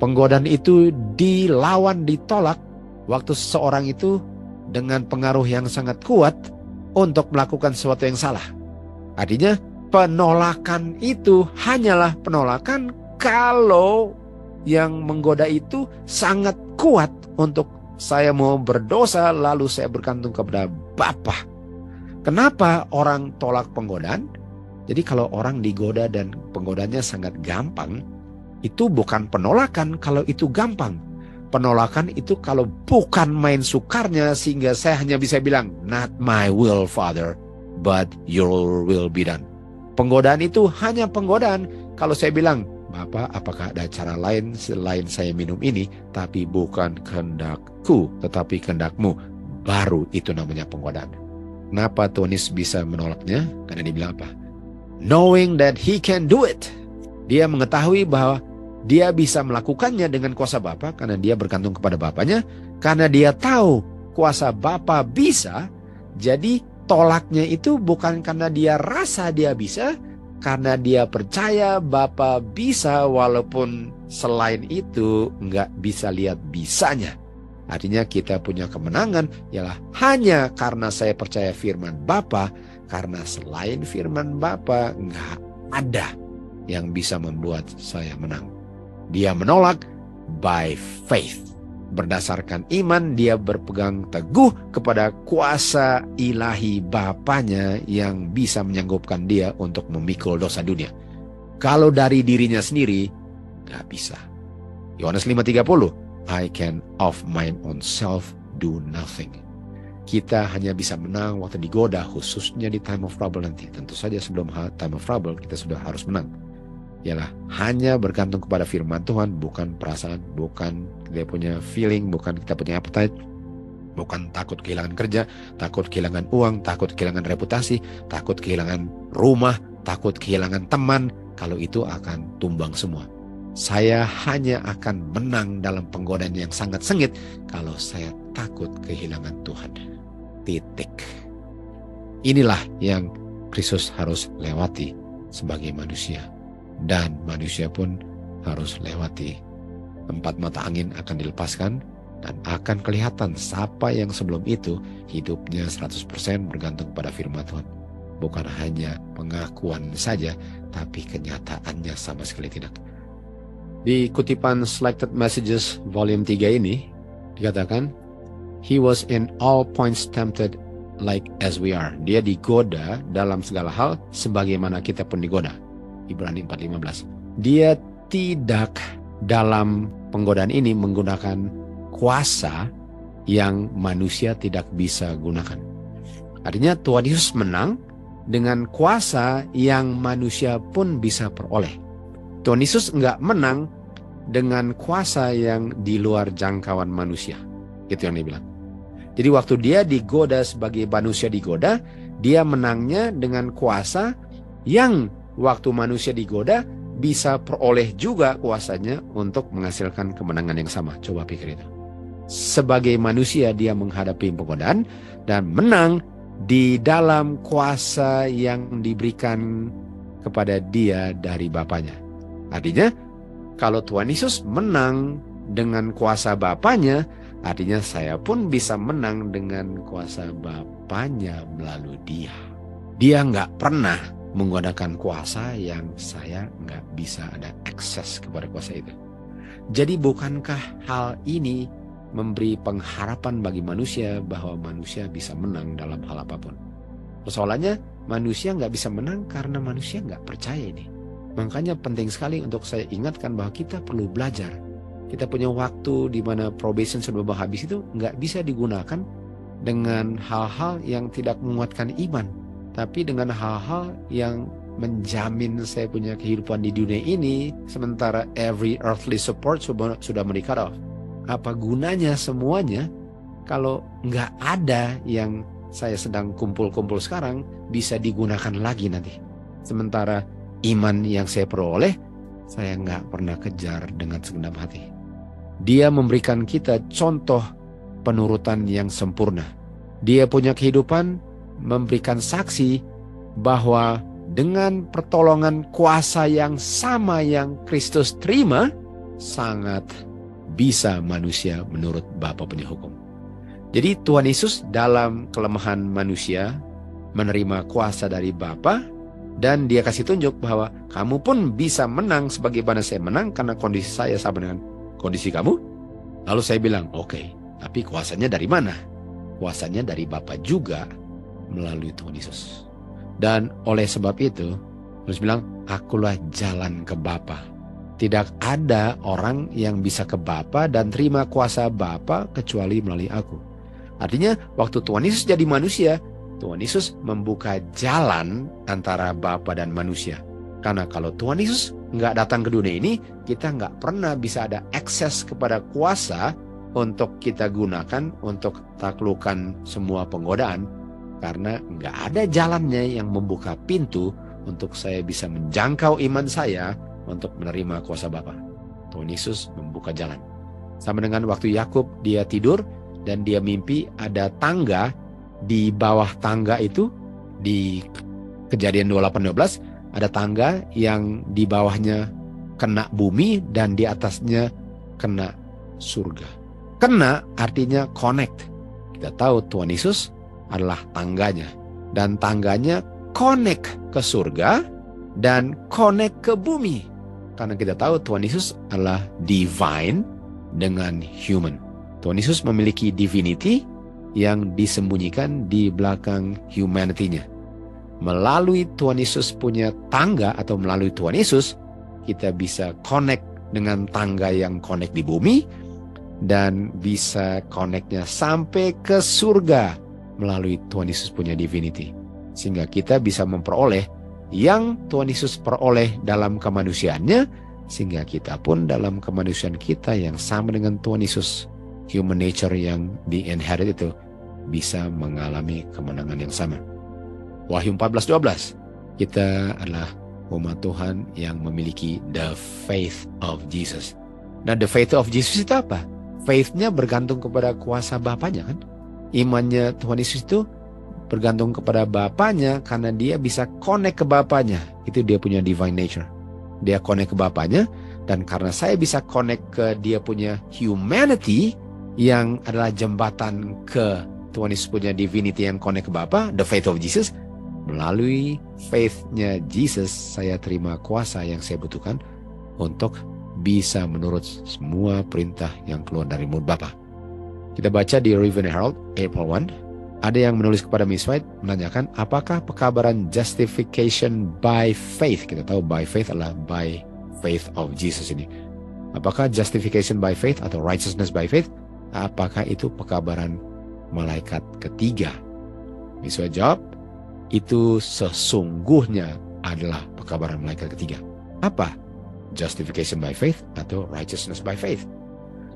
Penggodaan itu dilawan, ditolak waktu seseorang itu dengan pengaruh yang sangat kuat untuk melakukan sesuatu yang salah. Artinya penolakan itu hanyalah penolakan kalau yang menggoda itu sangat kuat untuk saya mau berdosa lalu saya bergantung kepada Bapa. Kenapa orang tolak penggodaan? Jadi kalau orang digoda dan penggodaannya sangat gampang, itu bukan penolakan kalau itu gampang. Penolakan itu kalau bukan main sukarnya sehingga saya hanya bisa bilang, not my will, Father, but your will be done. Penggodaan itu hanya penggodaan kalau saya bilang, Bapak, apakah ada cara lain selain saya minum ini, tapi bukan kehendakku, tetapi kehendakmu. Baru itu namanya penggodaan. Kenapa Tuhan Yesus bisa menolaknya? Karena dia bilang apa? Knowing that he can do it. Dia mengetahui bahwa dia bisa melakukannya dengan kuasa Bapa karena dia bergantung kepada Bapanya. Karena dia tahu kuasa Bapa bisa, jadi tolaknya itu bukan karena dia rasa dia bisa, karena dia percaya Bapa bisa walaupun selain itu nggak bisa lihat bisanya. Artinya kita punya kemenangan ialah hanya karena saya percaya firman Bapa, karena selain firman Bapa nggak ada yang bisa membuat saya menang. Dia menolak by faith. Berdasarkan iman dia berpegang teguh kepada kuasa ilahi Bapanya yang bisa menyanggupkan dia untuk memikul dosa dunia. Kalau dari dirinya sendiri, gak bisa. Yohanes 5:30, I can of mine own self do nothing. Kita hanya bisa menang waktu digoda, khususnya di time of trouble nanti. Tentu saja sebelum time of trouble kita sudah harus menang. Ialah hanya bergantung kepada firman Tuhan, bukan perasaan, bukan kita punya feeling, bukan kita punya appetite, bukan takut kehilangan kerja, takut kehilangan uang, takut kehilangan reputasi, takut kehilangan rumah, takut kehilangan teman. Kalau itu akan tumbang semua. Saya hanya akan menang dalam penggodaan yang sangat sengit kalau saya takut kehilangan Tuhan. Titik. Inilah yang Kristus harus lewati sebagai manusia. Dan manusia pun harus lewati. 4 mata angin akan dilepaskan dan akan kelihatan siapa yang sebelum itu hidupnya 100% bergantung pada firman Tuhan. Bukan hanya pengakuan saja, tapi kenyataannya sama sekali tidak. Di kutipan Selected Messages volume 3 ini dikatakan, He was in all points tempted like as we are. Dia digoda dalam segala hal sebagaimana kita pun digoda. Ibrani 4:15. Dia tidak dalam penggodaan ini menggunakan kuasa yang manusia tidak bisa gunakan. Artinya Tuhan Yesus menang dengan kuasa yang manusia pun bisa peroleh. Tuhan Yesus enggak menang dengan kuasa yang di luar jangkauan manusia. Itu yang dia bilang. Jadi waktu dia digoda sebagai manusia digoda, dia menangnya dengan kuasa yang waktu manusia digoda bisa peroleh juga kuasanya untuk menghasilkan kemenangan yang sama. Coba pikir itu. Sebagai manusia dia menghadapi penggodaan dan menang di dalam kuasa yang diberikan kepada dia dari Bapanya. Artinya, kalau Tuhan Yesus menang dengan kuasa Bapanya, artinya saya pun bisa menang dengan kuasa Bapanya melalui dia. Dia nggak pernah menggunakan kuasa yang saya nggak bisa ada akses kepada kuasa itu. Jadi bukankah hal ini memberi pengharapan bagi manusia bahwa manusia bisa menang dalam hal apapun? Persoalannya, manusia nggak bisa menang karena manusia nggak percaya ini. Makanya penting sekali untuk saya ingatkan bahwa kita perlu belajar. Kita punya waktu di mana probation sudah habis itu nggak bisa digunakan dengan hal-hal yang tidak menguatkan iman. Tapi dengan hal-hal yang menjamin saya punya kehidupan di dunia ini, sementara every earthly support sudah di-cut off. Apa gunanya semuanya kalau nggak ada yang saya sedang kumpul-kumpul sekarang bisa digunakan lagi nanti. Sementara iman yang saya peroleh, saya nggak pernah kejar dengan segenap hati. Dia memberikan kita contoh penurutan yang sempurna. Dia punya kehidupan memberikan saksi bahwa dengan pertolongan kuasa yang sama yang Kristus terima, sangat bisa manusia menurut Bapa punya hukum. Jadi Tuhan Yesus dalam kelemahan manusia menerima kuasa dari Bapa, dan dia kasih tunjuk bahwa kamu pun bisa menang sebagaimana saya menang karena kondisi saya sama dengan kondisi kamu. Lalu saya bilang, oke, tapi kuasanya dari mana? Kuasanya dari Bapa juga melalui Tuhan Yesus. Dan oleh sebab itu, Yesus bilang, akulah jalan ke Bapa. Tidak ada orang yang bisa ke Bapa dan terima kuasa Bapa kecuali melalui aku. Artinya, waktu Tuhan Yesus jadi manusia, Tuhan Yesus membuka jalan antara Bapa dan manusia. Karena kalau Tuhan Yesus nggak datang ke dunia ini, kita nggak pernah bisa ada akses kepada kuasa untuk kita gunakan untuk taklukkan semua penggodaan. Karena nggak ada jalannya yang membuka pintu untuk saya bisa menjangkau iman saya untuk menerima kuasa Bapa. Tuhan Yesus membuka jalan. Sama dengan waktu Yakub dia tidur dan dia mimpi ada tangga. Di bawah tangga itu, di Kejadian 28:12, ada tangga yang di bawahnya kena bumi dan di atasnya kena surga. Kena artinya connect. Kita tahu Tuhan Yesus adalah tangganya. Dan tangganya connect ke surga dan connect ke bumi. Karena kita tahu Tuhan Yesus adalah divine dengan human. Tuhan Yesus memiliki divinity yang disembunyikan di belakang humanity-nya. Melalui Tuhan Yesus punya tangga atau melalui Tuhan Yesus, kita bisa connect dengan tangga yang connect di bumi dan bisa connect-nya sampai ke surga melalui Tuhan Yesus punya divinity. Sehingga kita bisa memperoleh yang Tuhan Yesus peroleh dalam kemanusiaannya, sehingga kita pun dalam kemanusiaan kita yang sama dengan Tuhan Yesus, human nature yang di-inherit itu, bisa mengalami kemenangan yang sama. Wahyu 14:12, kita adalah umat Tuhan yang memiliki the faith of Jesus. Nah, the faith of Jesus itu apa? Faith-nya bergantung kepada kuasa Bapanya kan? Imannya Tuhan Yesus itu bergantung kepada Bapanya karena dia bisa connect ke Bapanya. Itu dia punya divine nature. Dia connect ke Bapanya, dan karena saya bisa connect ke dia punya humanity yang adalah jembatan ke Tuhan Yesus punya divinity yang connect ke Bapa, the faith of Jesus. Melalui faith-nya Jesus, saya terima kuasa yang saya butuhkan untuk bisa menurut semua perintah yang keluar dari mulut Bapa. Kita baca di Review and Herald, April 1. Ada yang menulis kepada Miss White menanyakan apakah pekabaran justification by faith, kita tahu by faith adalah by faith of Jesus ini. Apakah justification by faith atau righteousness by faith, apakah itu pekabaran malaikat ketiga? Miss White jawab, itu sesungguhnya adalah pekabaran malaikat ketiga. Apa? Justification by faith atau righteousness by faith?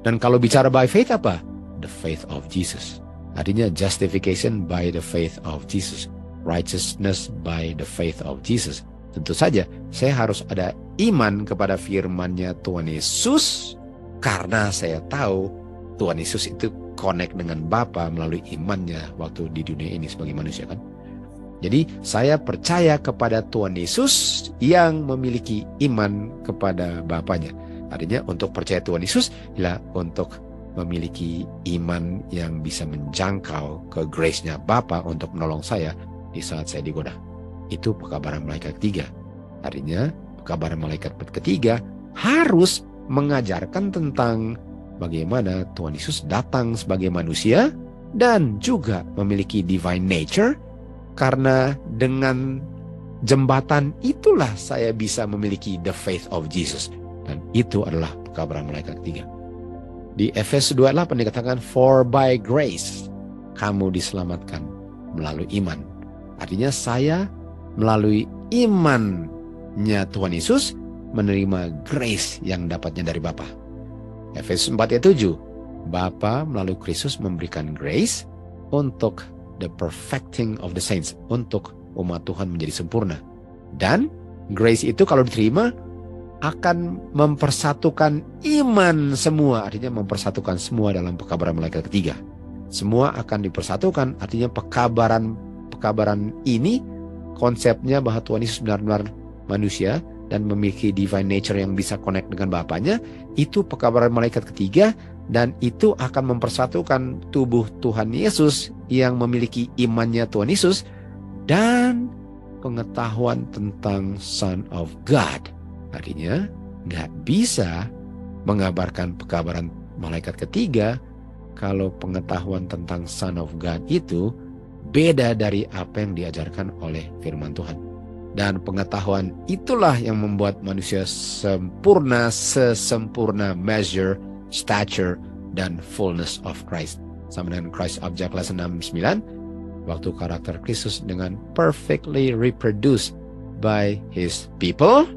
Dan kalau bicara by faith apa? The faith of Jesus. Artinya justification by the faith of Jesus, righteousness by the faith of Jesus. Tentu saja saya harus ada iman kepada firman-Nya Tuhan Yesus, karena saya tahu Tuhan Yesus itu connect dengan Bapa melalui imannya waktu di dunia ini sebagai manusia kan. Jadi saya percaya kepada Tuhan Yesus yang memiliki iman kepada Bapanya. Artinya untuk percaya Tuhan Yesus ialah untuk memiliki iman yang bisa menjangkau ke grace-nya Bapa untuk menolong saya di saat saya digoda. Itu pekabaran malaikat ketiga. Artinya pekabaran malaikat ketiga harus mengajarkan tentang bagaimana Tuhan Yesus datang sebagai manusia dan juga memiliki divine nature, karena dengan jembatan itulah saya bisa memiliki the faith of Jesus. Dan itu adalah pekabaran malaikat ketiga. Di Efesus 2:8 dikatakan, for by grace kamu diselamatkan melalui iman. Artinya saya melalui imannya Tuhan Yesus menerima grace yang dapatnya dari Bapa. Efesus 4:7, Bapa melalui Kristus memberikan grace untuk the perfecting of the saints, untuk umat Tuhan menjadi sempurna. Dan grace itu kalau diterima akan mempersatukan iman semua, artinya mempersatukan semua dalam pekabaran malaikat ketiga. Semua akan dipersatukan, artinya pekabaran ini konsepnya bahwa Tuhan Yesus benar-benar manusia dan memiliki divine nature yang bisa connect dengan Bapanya, itu pekabaran malaikat ketiga, dan itu akan mempersatukan tubuh Tuhan Yesus yang memiliki imannya Tuhan Yesus dan pengetahuan tentang Son of God. Artinya nggak bisa mengabarkan pekabaran malaikat ketiga kalau pengetahuan tentang Son of God itu beda dari apa yang diajarkan oleh firman Tuhan. Dan pengetahuan itulah yang membuat manusia sempurna, sesempurna measure, stature, dan fullness of Christ. Sama dengan Christ Object Lesson 6:9, waktu karakter Kristus dengan perfectly reproduced by His people,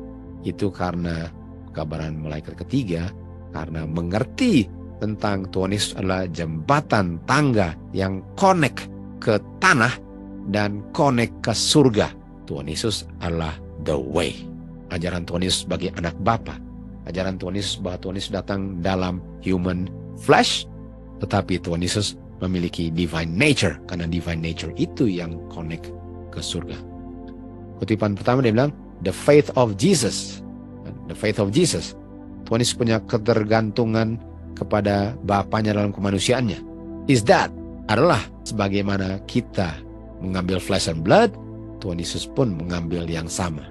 itu karena pekabaran malaikat ketiga, karena mengerti tentang Tuhan Yesus adalah jembatan tangga yang connect ke tanah dan connect ke surga. Tuhan Yesus adalah the way. Ajaran Tuhan Yesus sebagai anak Bapa. Ajaran Tuhan Yesus bahwa Tuhan Yesus datang dalam human flesh, tetapi Tuhan Yesus memiliki divine nature, karena divine nature itu yang connect ke surga. Kutipan pertama dia bilang, the faith of Jesus. The faith of Jesus. Tuhan Yesus punya ketergantungan kepada Bapanya dalam kemanusiaannya. Is that adalah sebagaimana kita mengambil flesh and blood, Tuhan Yesus pun mengambil yang sama.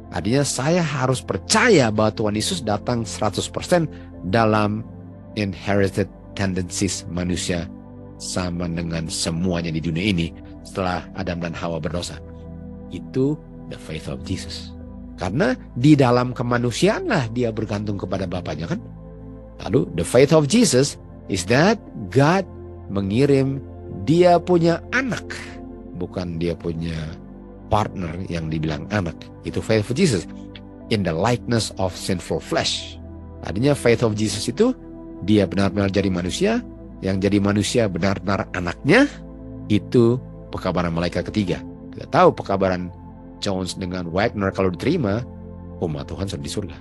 Artinya saya harus percaya bahwa Tuhan Yesus datang 100% dalam inherited tendencies manusia sama dengan semuanya di dunia ini setelah Adam dan Hawa berdosa. Itu the faith of Jesus. Karena di dalam kemanusiaanlah dia bergantung kepada Bapanya kan. Lalu the faith of Jesus is that God mengirim dia punya anak, bukan dia punya partner yang dibilang anak. Itu faith of Jesus in the likeness of sinful flesh. Artinya faith of Jesus itu dia benar-benar jadi manusia, yang jadi manusia benar-benar anaknya. Itu pekabaran malaikat ketiga. Kita tahu pekabaran Jones dengan Wagner kalau diterima, umat Tuhan sudah di surga.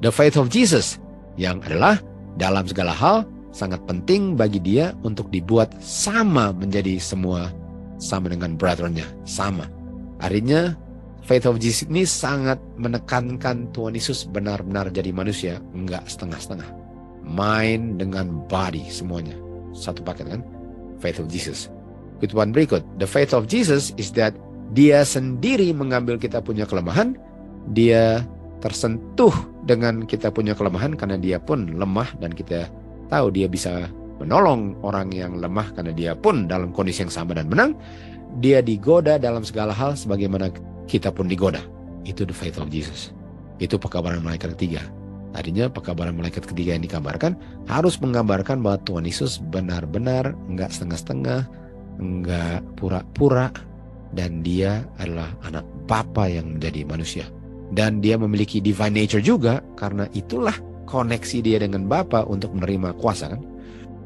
The faith of Jesus yang adalah dalam segala hal sangat penting bagi dia untuk dibuat sama menjadi semua sama dengan brethren-nya, sama. Artinya faith of Jesus ini sangat menekankan Tuhan Yesus benar-benar jadi manusia, enggak setengah-setengah. Mind dengan body semuanya satu paket kan? Faith of Jesus. Ketuan berikut, the faith of Jesus is that dia sendiri mengambil kita punya kelemahan, dia tersentuh dengan kita punya kelemahan karena dia pun lemah, dan kita tahu dia bisa menolong orang yang lemah karena dia pun dalam kondisi yang sama dan menang. Dia digoda dalam segala hal sebagaimana kita pun digoda. Itu the faith of Jesus. Itu pekabaran malaikat ketiga. Artinya pekabaran malaikat ketiga yang dikabarkan harus menggambarkan bahwa Tuhan Yesus benar-benar enggak setengah-setengah, enggak pura-pura, dan dia adalah anak Bapa yang menjadi manusia. Dan dia memiliki divine nature juga, karena itulah koneksi dia dengan Bapa untuk menerima kuasa kan.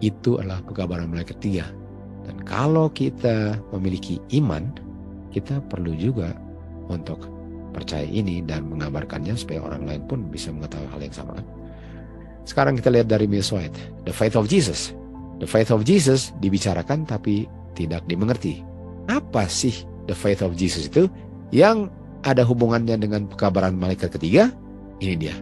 Itu adalah pekabaran malaikat ketiga. Dan kalau kita memiliki iman, kita perlu juga untuk percaya ini dan mengabarkannya supaya orang lain pun bisa mengetahui hal yang sama. Sekarang kita lihat dari Miss White, the faith of Jesus. The faith of Jesus dibicarakan tapi tidak dimengerti. Apa sih the faith of Jesus itu yang ada hubungannya dengan pekabaran malaikat ketiga? Ini dia.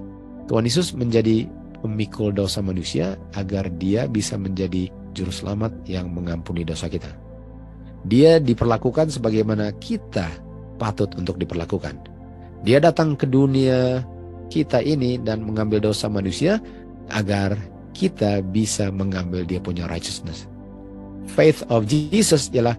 Tuhan Yesus menjadi pemikul dosa manusia agar dia bisa menjadi juru selamat yang mengampuni dosa kita. Dia diperlakukan sebagaimana kita patut untuk diperlakukan. Dia datang ke dunia kita ini dan mengambil dosa manusia agar kita bisa mengambil dia punya righteousness. Faith of Jesus ialah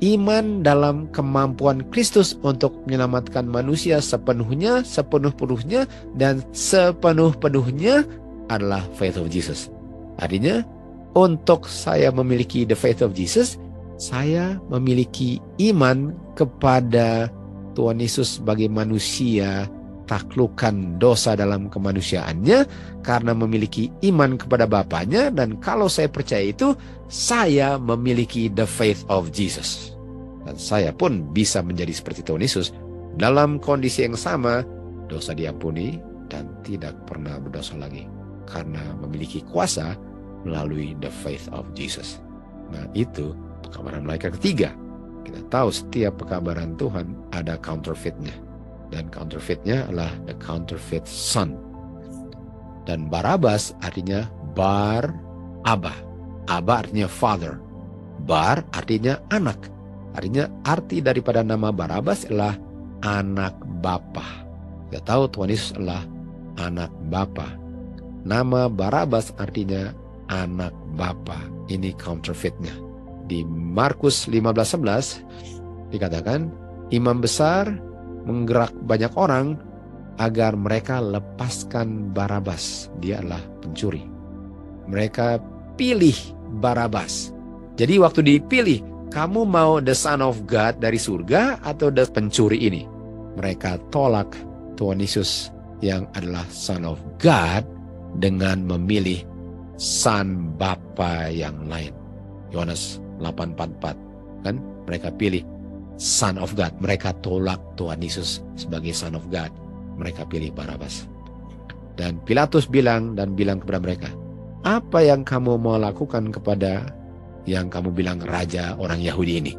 iman dalam kemampuan Kristus untuk menyelamatkan manusia sepenuhnya, sepenuh-penuhnya, dan sepenuh-penuhnya adalah faith of Jesus. Artinya, untuk saya memiliki the faith of Jesus, saya memiliki iman kepada Tuhan Yesus sebagai manusia, taklukkan dosa dalam kemanusiaannya, karena memiliki iman kepada Bapaknya. Dan kalau saya percaya itu, saya memiliki the faith of Jesus. Dan saya pun bisa menjadi seperti Tuhan Yesus dalam kondisi yang sama, dosa diampuni dan tidak pernah berdosa lagi, karena memiliki kuasa melalui the faith of Jesus. Nah, itu pekabaran malaikat ketiga. Kita tahu setiap pekabaran Tuhan ada counterfeitnya, dan counterfeitnya adalah the counterfeit son. Dan Barabas artinya bar Abba. Abba artinya father, bar artinya anak. Artinya arti daripada nama Barabas adalah anak Bapa. Kita tahu Tuhan Yesus adalah anak Bapa. Nama Barabas artinya anak Bapa. Ini counterfeitnya. Di Markus 15:11 dikatakan, imam besar menggerak banyak orang agar mereka lepaskan Barabas. Dia adalah pencuri. Mereka pilih Barabas. Jadi waktu dipilih, kamu mau the son of God dari surga atau the pencuri ini? Mereka tolak Tuhan Yesus yang adalah son of God dengan memilih son Bapa yang lain. Yohanes 8:44 kan, mereka pilih son of God. Mereka tolak Tuhan Yesus sebagai son of God. Mereka pilih Barabas. Dan Pilatus bilang kepada mereka, apa yang kamu mau lakukan kepada yang kamu bilang raja orang Yahudi ini?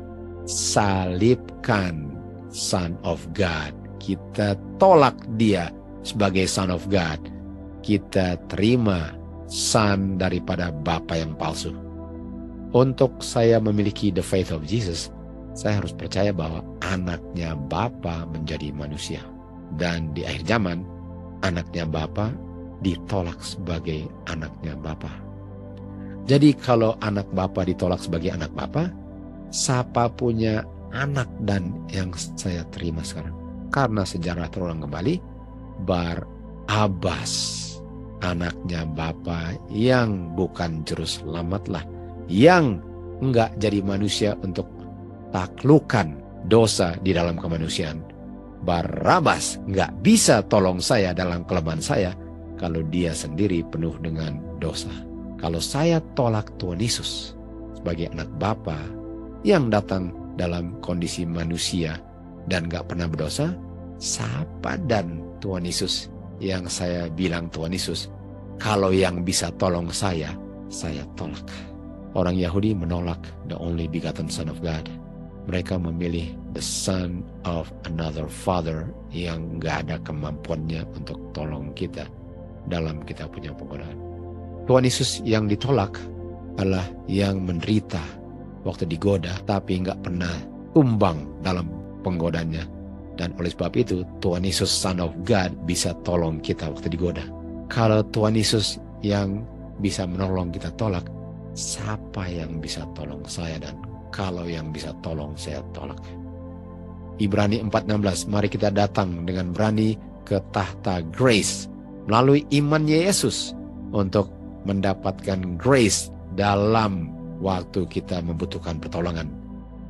Salibkan son of God. Kita tolak dia sebagai son of God. Kita terima son daripada Bapa yang palsu. Untuk saya memiliki the faith of Jesus, saya harus percaya bahwa anaknya Bapa menjadi manusia. Dan di akhir zaman, anaknya Bapa ditolak sebagai anaknya Bapa. Jadi kalau anak Bapa ditolak sebagai anak Bapa, siapa punya anak dan yang saya terima sekarang? Karena sejarah terulang kembali, Barabas anaknya Bapa yang bukan juru selamatlah, yang enggak jadi manusia untuk taklukan dosa di dalam kemanusiaan. Barabas enggak bisa tolong saya dalam kelemahan saya kalau dia sendiri penuh dengan dosa. Kalau saya tolak Tuhan Yesus sebagai anak Bapa yang datang dalam kondisi manusia dan enggak pernah berdosa, siapa dan Tuhan Yesus yang saya bilang Tuhan Yesus? Kalau yang bisa tolong saya tolak. Orang Yahudi menolak the only begotten Son of God. Mereka memilih the son of another father yang gak ada kemampuannya untuk tolong kita dalam kita punya penggodaan. Tuhan Yesus yang ditolak adalah yang menderita waktu digoda, tapi gak pernah tumbang dalam penggodaannya. Dan oleh sebab itu, Tuhan Yesus Son of God bisa tolong kita waktu digoda. Kalau Tuhan Yesus yang bisa menolong kita tolak, siapa yang bisa tolong saya? Dan kalau yang bisa tolong saya tolak. Ibrani 4:16, mari kita datang dengan berani ke tahta grace melalui imannya Yesus untuk mendapatkan grace dalam waktu kita membutuhkan pertolongan.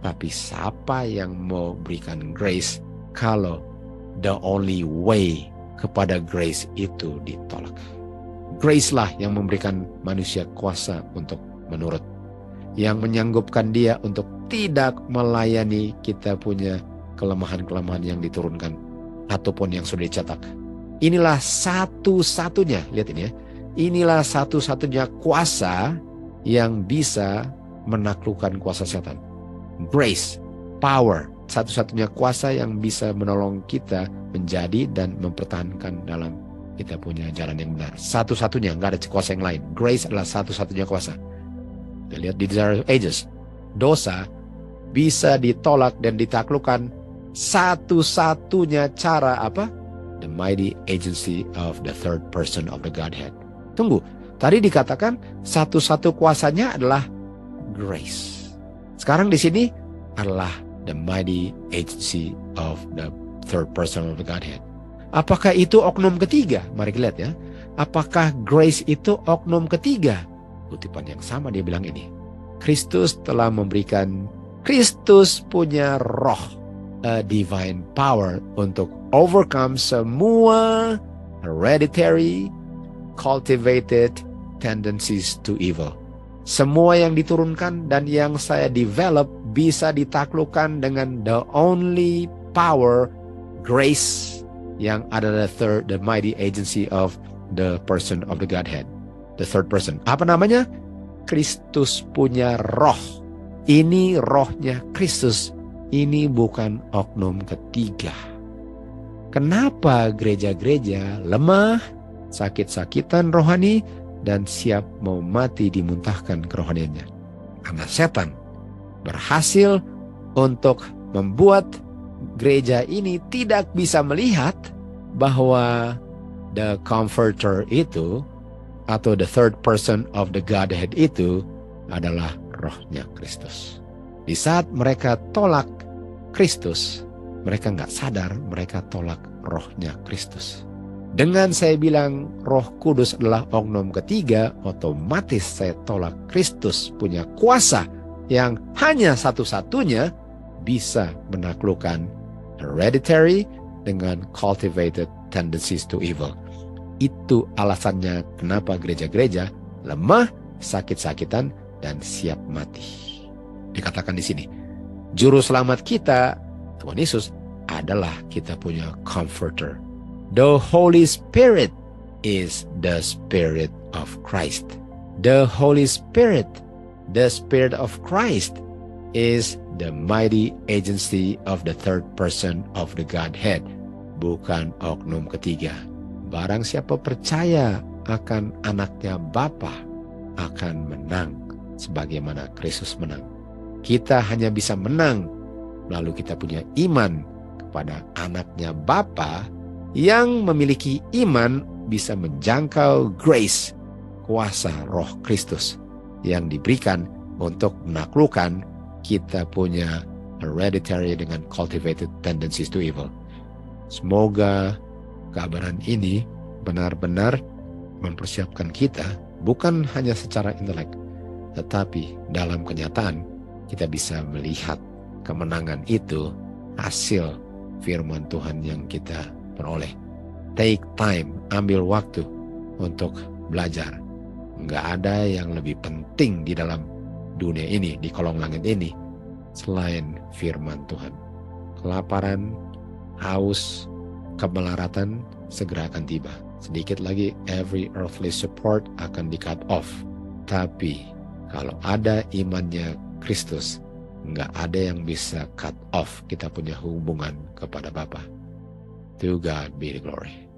Tapi siapa yang mau berikan grace kalau the only way kepada grace itu ditolak? Grace lah yang memberikan manusia kuasa untuk menurut, yang menyanggupkan dia untuk tidak melayani kita punya kelemahan-kelemahan yang diturunkan ataupun yang sudah dicetak. Inilah satu-satunya, lihat ini ya, inilah satu-satunya kuasa yang bisa menaklukkan kuasa setan. Grace, power, satu-satunya kuasa yang bisa menolong kita menjadi dan mempertahankan dalam kita punya jalan yang benar. Satu-satunya, nggak ada kuasa yang lain. Grace adalah satu-satunya kuasa. Kita lihat di Desire of Ages, dosa bisa ditolak dan ditaklukkan satu-satunya cara apa? The mighty agency of the third person of the Godhead. Tunggu, tadi dikatakan satu-satu kuasanya adalah grace. Sekarang di sini adalah the mighty agency of the third person of the Godhead. Apakah itu oknum ketiga? Mari kita lihat ya. Apakah grace itu oknum ketiga? Kutipan yang sama dia bilang ini. Kristus telah memberikan, Kristus punya roh, a divine power untuk overcome semua hereditary, cultivated tendencies to evil. Semua yang diturunkan dan yang saya develop bisa ditaklukkan dengan the only power, grace, yang ada the mighty agency of the person of the Godhead. The third person. Apa namanya? Kristus punya roh. Ini rohnya Kristus. Ini bukan oknum ketiga. Kenapa gereja-gereja lemah, sakit-sakitan rohani, dan siap mau mati dimuntahkan kerohaniannya? Karena setan berhasil untuk membuat gereja ini tidak bisa melihat bahwa the comforter itu atau the third person of the Godhead itu adalah rohnya Kristus. Di saat mereka tolak Kristus, mereka nggak sadar mereka tolak rohnya Kristus. Dengan saya bilang Roh Kudus adalah oknum ketiga, otomatis saya tolak Kristus punya kuasa yang hanya satu-satunya bisa menaklukkan hereditary dengan cultivated tendencies to evil. Itu alasannya kenapa gereja-gereja lemah, sakit-sakitan, dan siap mati. Dikatakan di sini, juru selamat kita, Tuhan Yesus, adalah kita punya comforter. The Holy Spirit is the Spirit of Christ. The Holy Spirit, the Spirit of Christ, is the mighty agency of the third person of the Godhead, bukan oknum ketiga. Barang siapa percaya akan anaknya Bapa akan menang sebagaimana Kristus menang. Kita hanya bisa menang lalu kita punya iman kepada anaknya Bapa yang memiliki iman bisa menjangkau grace, kuasa roh Kristus yang diberikan untuk menaklukkan kita punya hereditary dengan cultivated tendencies to evil. Semoga kabaran ini benar-benar mempersiapkan kita bukan hanya secara intelek, tetapi dalam kenyataan kita bisa melihat kemenangan itu hasil firman Tuhan yang kita peroleh. Take time, ambil waktu untuk belajar. Nggak ada yang lebih penting di dalam dunia ini, di kolong langit ini, selain firman Tuhan. Kelaparan, haus, kemelaratan segera akan tiba. Sedikit lagi every earthly support akan di cut off. Tapi kalau ada imannya Kristus, nggak ada yang bisa cut off kita punya hubungan kepada Bapa. To God be the glory.